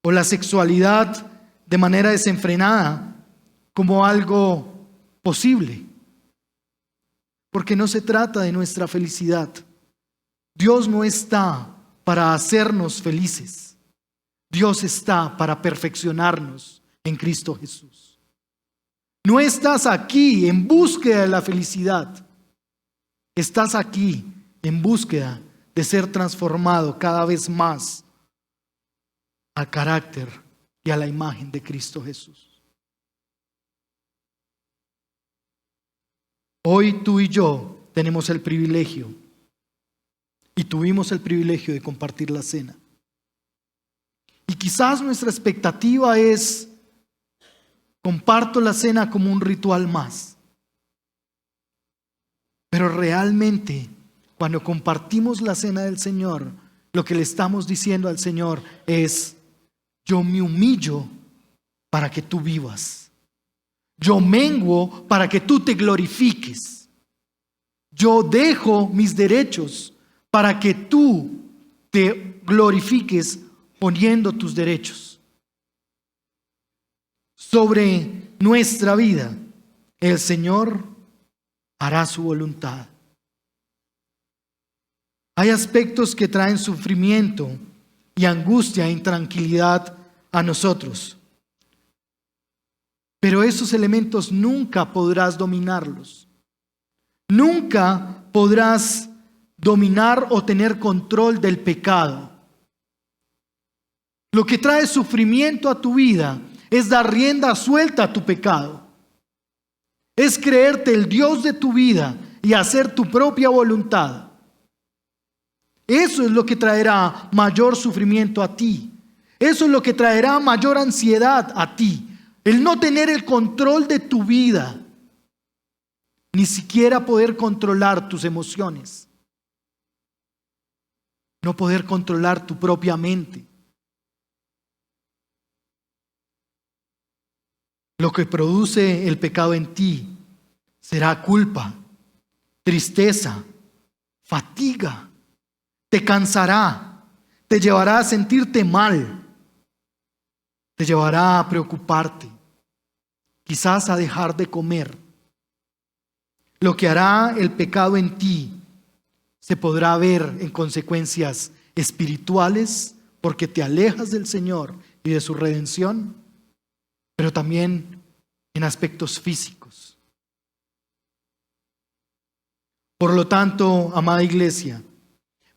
o la sexualidad de manera desenfrenada como algo posible. Porque no se trata de nuestra felicidad. Dios no está para hacernos felices. Dios está para perfeccionarnos en Cristo Jesús. No estás aquí en búsqueda de la felicidad. Estás aquí en búsqueda de ser transformado cada vez más al carácter y a la imagen de Cristo Jesús. Hoy tú y yo tenemos el privilegio y tuvimos el privilegio de compartir la cena. Y quizás nuestra expectativa es: comparto la cena como un ritual más. Pero realmente, cuando compartimos la cena del Señor, lo que le estamos diciendo al Señor es: yo me humillo para que tú vivas. Yo menguo para que tú te glorifiques. Yo dejo mis derechos para que tú te glorifiques poniendo tus derechos. Sobre nuestra vida, el Señor hará su voluntad. Hay aspectos que traen sufrimiento y angustia e intranquilidad a nosotros. Pero esos elementos nunca podrás dominarlos. Nunca podrás dominar o tener control del pecado. Lo que trae sufrimiento a tu vida es dar rienda suelta a tu pecado. Es creerte el Dios de tu vida y hacer tu propia voluntad. Eso es lo que traerá mayor sufrimiento a ti. Eso es lo que traerá mayor ansiedad a ti. El no tener el control de tu vida, ni siquiera poder controlar tus emociones, no poder controlar tu propia mente. Lo que produce el pecado en ti será culpa, tristeza, fatiga, te cansará, te llevará a sentirte mal, te llevará a preocuparte, quizás a dejar de comer. Lo que hará el pecado en ti se podrá ver en consecuencias espirituales porque te alejas del Señor y de su redención, pero también en aspectos físicos. Por lo tanto, amada iglesia,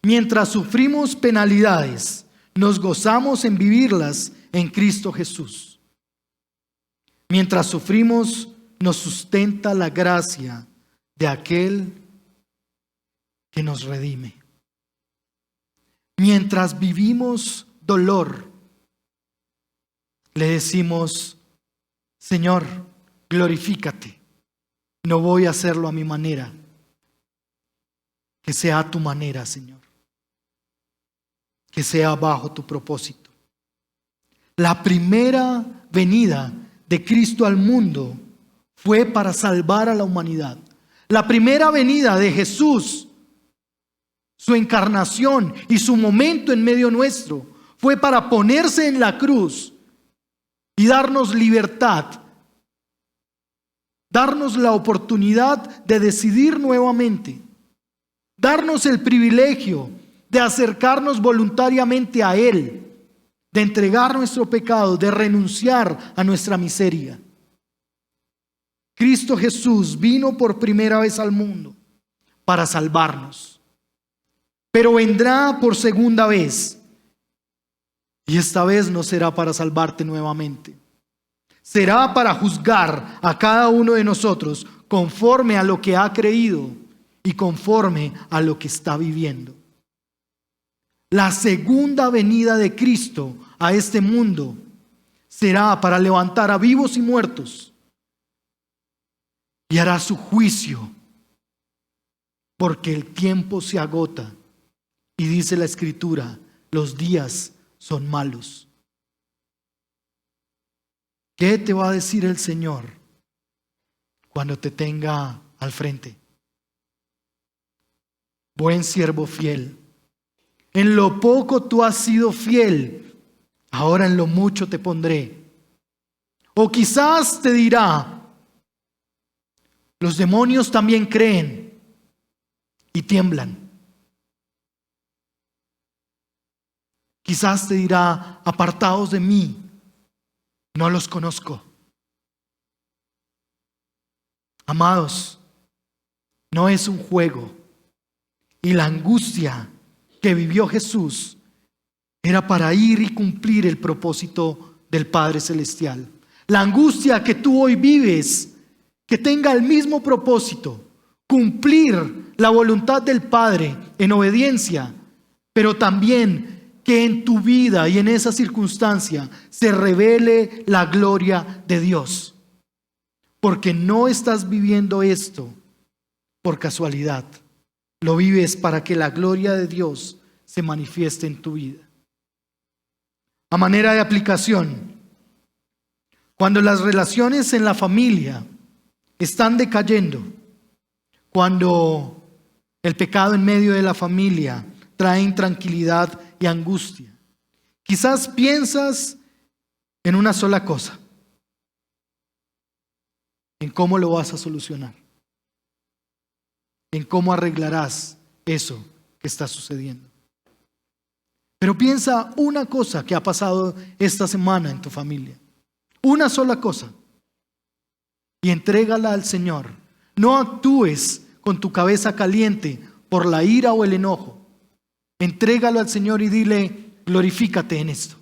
mientras sufrimos penalidades, nos gozamos en vivirlas en Cristo Jesús. Mientras sufrimos, nos sustenta la gracia de aquel que nos redime. Mientras vivimos dolor, le decimos: Señor, glorifícate. No voy a hacerlo a mi manera. Que sea a tu manera, Señor. Que sea bajo tu propósito. La primera venida de Cristo al mundo fue para salvar a la humanidad. La primera venida de Jesús, su encarnación y su momento en medio nuestro, fue para ponerse en la cruz y darnos libertad, darnos la oportunidad de decidir nuevamente, darnos el privilegio de acercarnos voluntariamente a Él, de entregar nuestro pecado, de renunciar a nuestra miseria. Cristo Jesús vino por primera vez al mundo para salvarnos, pero vendrá por segunda vez, y esta vez no será para salvarte nuevamente. Será para juzgar a cada uno de nosotros conforme a lo que ha creído y conforme a lo que está viviendo. La segunda venida de Cristo a este mundo será para levantar a vivos y muertos y hará su juicio, porque el tiempo se agota y dice la Escritura, los días son malos. ¿Qué te va a decir el Señor cuando te tenga al frente? Buen siervo fiel, en lo poco tú has sido fiel, ahora en lo mucho te pondré. O quizás te dirá, los demonios también creen y tiemblan. Quizás te dirá, apartaos de mí, no los conozco. Amados, no es un juego. Y la angustia que vivió Jesús era para ir y cumplir el propósito del Padre Celestial. La angustia que tú hoy vives, que tenga el mismo propósito, cumplir la voluntad del Padre en obediencia, pero también que en tu vida y en esa circunstancia se revele la gloria de Dios. Porque no estás viviendo esto por casualidad. Lo vives para que la gloria de Dios se manifieste en tu vida. A manera de aplicación, cuando las relaciones en la familia están decayendo, cuando el pecado en medio de la familia trae intranquilidad y angustia, quizás piensas en una sola cosa, en cómo lo vas a solucionar, en cómo arreglarás eso que está sucediendo. Pero piensa una cosa que ha pasado esta semana en tu familia, una sola cosa, y entrégala al Señor. No actúes con tu cabeza caliente por la ira o el enojo. Entrégalo al Señor y dile, glorifícate en esto.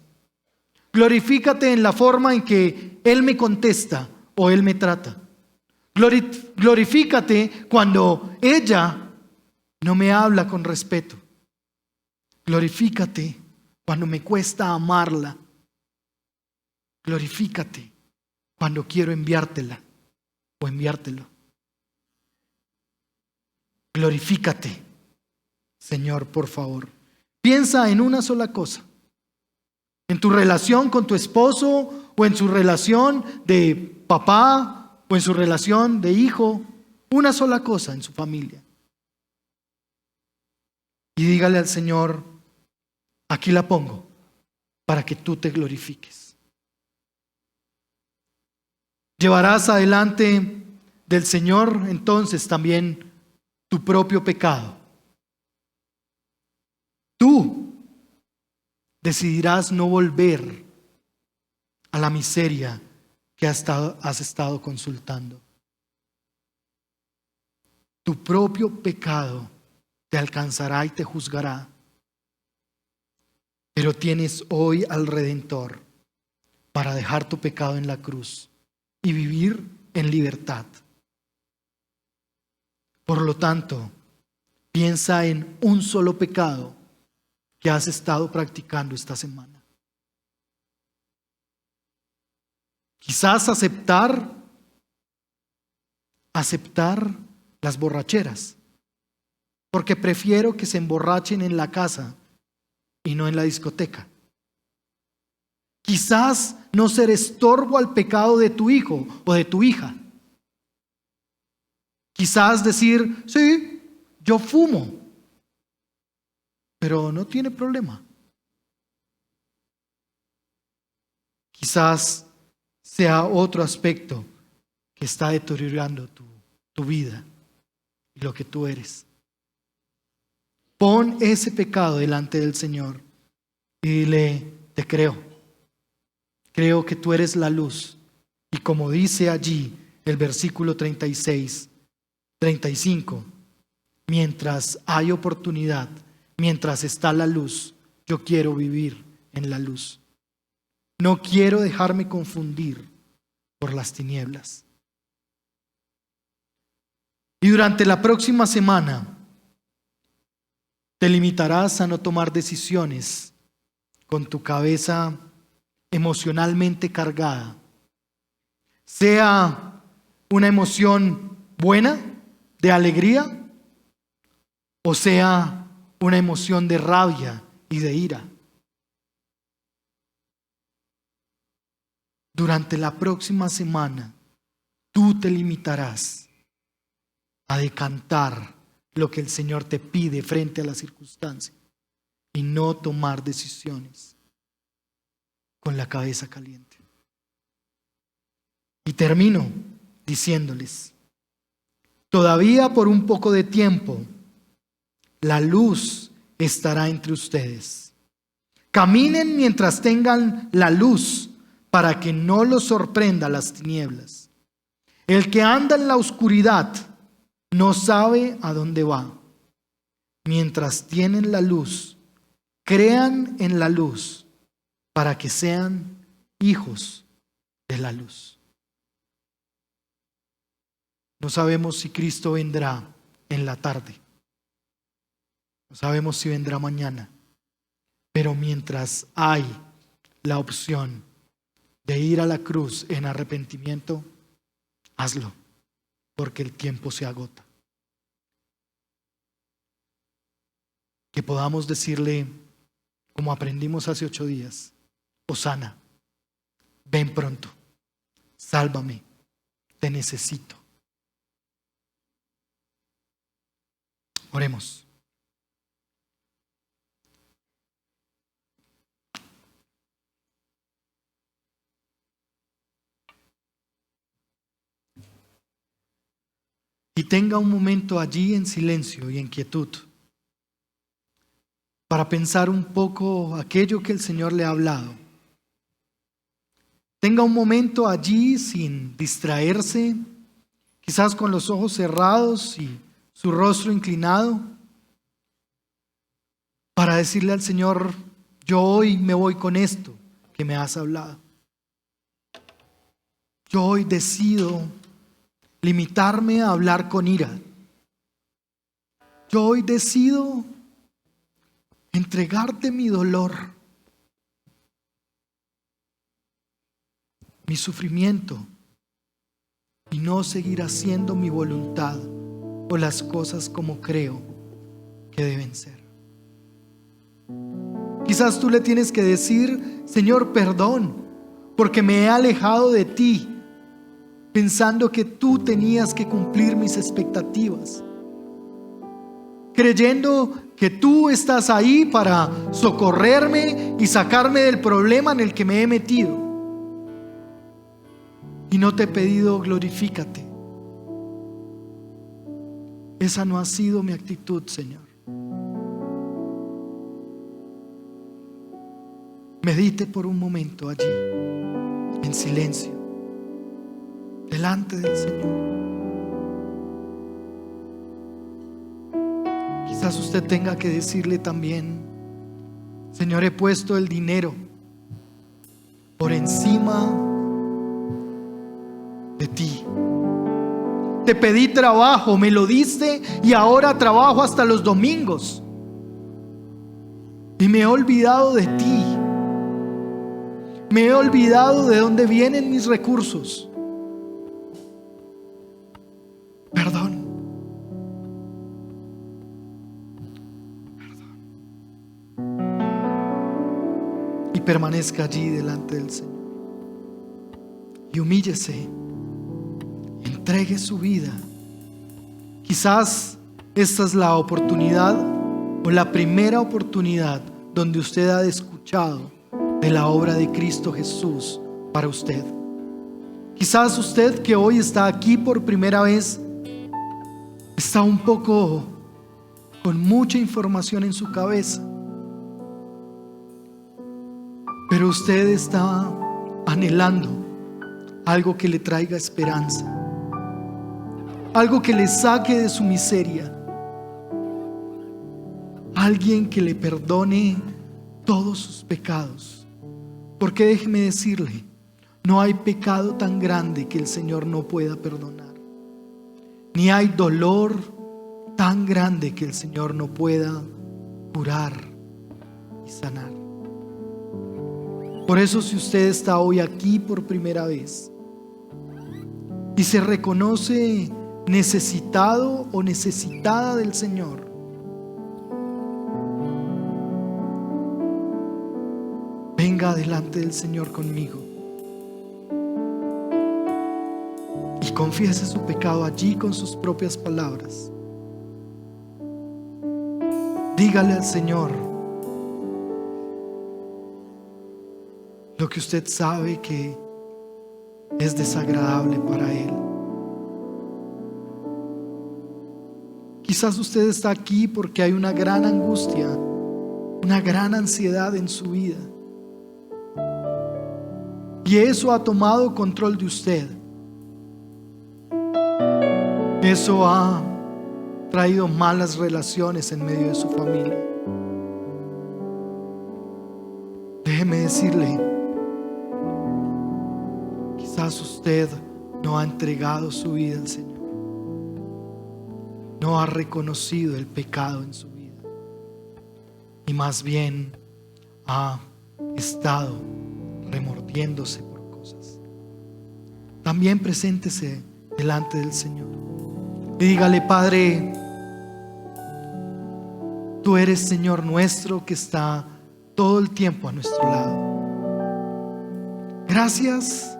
Glorifícate en la forma en que Él me contesta o Él me trata. Glorifícate cuando ella no me habla con respeto. Glorifícate cuando me cuesta amarla. Glorifícate cuando quiero enviártela o enviártelo. Glorifícate, Señor, por favor. Piensa en una sola cosa. En tu relación con tu esposo o en su relación de papá o en su relación de hijo. Una sola cosa en su familia. Y dígale al Señor, aquí la pongo para que tú te glorifiques. Llevarás adelante del Señor entonces también tu propio pecado. Tú decidirás no volver a la miseria que has estado consultando. Tu propio pecado te alcanzará y te juzgará. Pero tienes hoy al Redentor para dejar tu pecado en la cruz y vivir en libertad. Por lo tanto, piensa en un solo pecado que has estado practicando esta semana. Quizás aceptar las borracheras, porque prefiero que se emborrachen en la casa y no en la discoteca. Quizás no ser estorbo al pecado de tu hijo o de tu hija. Quizás decir, sí, yo fumo, pero no tiene problema. Quizás sea otro aspecto que está deteriorando tu vida y lo que tú eres. Pon ese pecado delante del Señor y dile: te creo. Creo que tú eres la luz. Y como dice allí el versículo 36, 35, mientras hay oportunidad, mientras está la luz, yo quiero vivir en la luz. No quiero dejarme confundir por las tinieblas. Y durante la próxima semana te limitarás a no tomar decisiones con tu cabeza emocionalmente cargada. Sea una emoción buena, de alegría, o sea una emoción de rabia y de ira. Durante la próxima semana, tú te limitarás a decantar lo que el Señor te pide frente a la circunstancia y no tomar decisiones con la cabeza caliente. Y termino diciéndoles: todavía por un poco de tiempo la luz estará entre ustedes. Caminen mientras tengan la luz, para que no los sorprenda las tinieblas. El que anda en la oscuridad no sabe a dónde va. Mientras tienen la luz, crean en la luz, para que sean hijos de la luz. No sabemos si Cristo vendrá en la tarde. No sabemos si vendrá mañana. Pero mientras hay la opción de ir a la cruz en arrepentimiento, hazlo, porque el tiempo se agota. Que podamos decirle, como aprendimos hace 8 días: Hosana, ven pronto, sálvame, te necesito. Oremos. Y tenga un momento allí en silencio y en quietud para pensar un poco aquello que el Señor le ha hablado. Tenga un momento allí sin distraerse, quizás con los ojos cerrados y su rostro inclinado, para decirle al Señor: yo hoy me voy con esto que me has hablado. Yo hoy decido limitarme a hablar con ira. Yo hoy decido entregarte mi dolor, mi sufrimiento, y no seguir haciendo mi voluntad o las cosas como creo que deben ser. Quizás tú le tienes que decir: Señor, perdón, porque me he alejado de ti, pensando que tú tenías que cumplir mis expectativas, creyendo que tú estás ahí para socorrerme y sacarme del problema en el que me he metido. Y no te he pedido: glorifícate. Esa no ha sido mi actitud, Señor. Medite por un momento allí, en silencio, delante del Señor. Quizás usted tenga que decirle también: Señor, he puesto el dinero por encima de ti. Te pedí trabajo, me lo diste, y ahora trabajo hasta los domingos. Y me he olvidado de ti. Me he olvidado de dónde vienen mis recursos. Perdón. Y permanezca allí delante del Señor. Y humíllese. Entregue su vida. Quizás esta es la oportunidad o la primera oportunidad donde usted ha escuchado de la obra de Cristo Jesús para usted. Quizás usted que hoy está aquí por primera vez está un poco con mucha información en su cabeza, pero usted está anhelando algo que le traiga esperanza, algo que le saque de su miseria, alguien que le perdone todos sus pecados. Porque déjeme decirle, no hay pecado tan grande que el Señor no pueda perdonar, ni hay dolor tan grande que el Señor no pueda curar y sanar. Por eso, si usted está hoy aquí por primera vez y se reconoce necesitado o necesitada del Señor, venga delante del Señor conmigo y confiese su pecado allí con sus propias palabras. Dígale al Señor lo que usted sabe que es desagradable para Él. Quizás usted está aquí porque hay una gran angustia, una gran ansiedad en su vida, y eso ha tomado control de usted. Eso ha traído malas relaciones en medio de su familia. Déjeme decirle, quizás usted no ha entregado su vida al Señor, no ha reconocido el pecado en su vida, y más bien ha estado remordiéndose por cosas. También preséntese delante del Señor y dígale: Padre, tú eres Señor nuestro que está todo el tiempo a nuestro lado. Gracias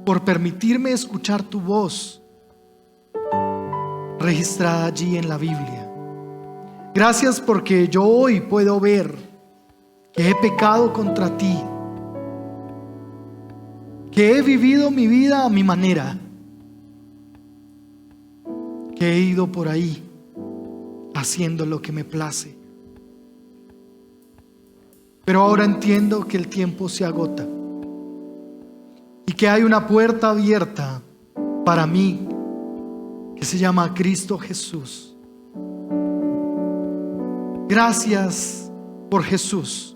por permitirme escuchar tu voz registrada allí en la Biblia. Gracias porque yo hoy puedo ver que he pecado contra ti, que he vivido mi vida a mi manera, que he ido por ahí haciendo lo que me place. Pero ahora entiendo que el tiempo se agota y que hay una puerta abierta para mí que se llama Cristo Jesús. Gracias por Jesús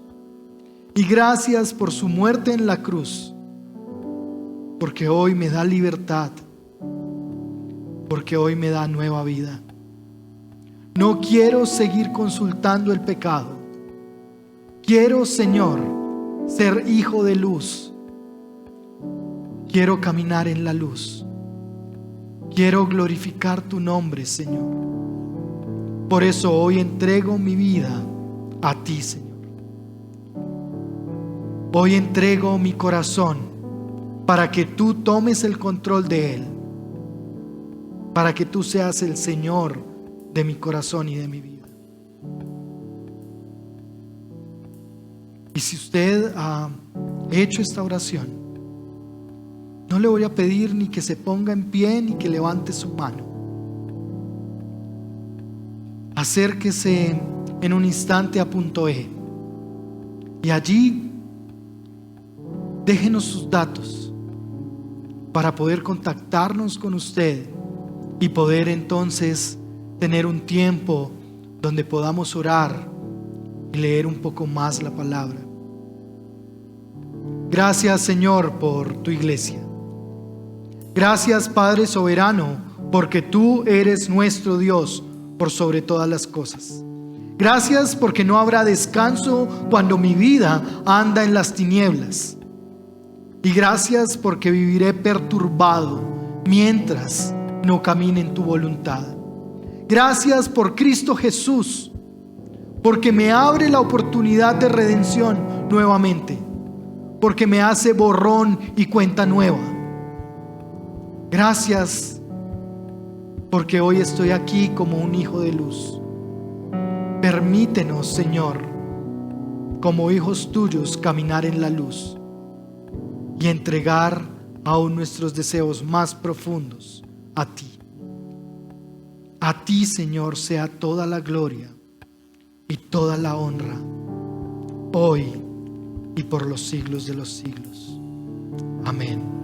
y gracias por su muerte en la cruz, porque hoy me da libertad, porque hoy me da nueva vida. No quiero seguir consultando el pecado. Quiero, Señor, ser hijo de luz. Quiero caminar en la luz. Quiero glorificar tu nombre, Señor. Por eso hoy entrego mi vida a ti, Señor. Hoy entrego mi corazón para que tú tomes el control de él, para que tú seas el Señor de mi corazón y de mi vida. Y si usted ha hecho esta oración, no le voy a pedir ni que se ponga en pie ni que levante su mano. Acérquese en un instante a punto E y allí déjenos sus datos para poder contactarnos con usted y poder entonces tener un tiempo donde podamos orar y leer un poco más la palabra. Gracias, Señor, por tu iglesia. Gracias, Padre soberano, porque tú eres nuestro Dios por sobre todas las cosas. Gracias porque no habrá descanso cuando mi vida anda en las tinieblas. Y gracias porque viviré perturbado mientras no camine en tu voluntad. Gracias por Cristo Jesús, porque me abre la oportunidad de redención nuevamente, porque me hace borrón y cuenta nueva. Gracias porque hoy estoy aquí como un hijo de luz. Permítenos, Señor, como hijos tuyos, caminar en la luz y entregar aún nuestros deseos más profundos a ti. A ti, Señor, sea toda la gloria y toda la honra, hoy y por los siglos de los siglos. Amén.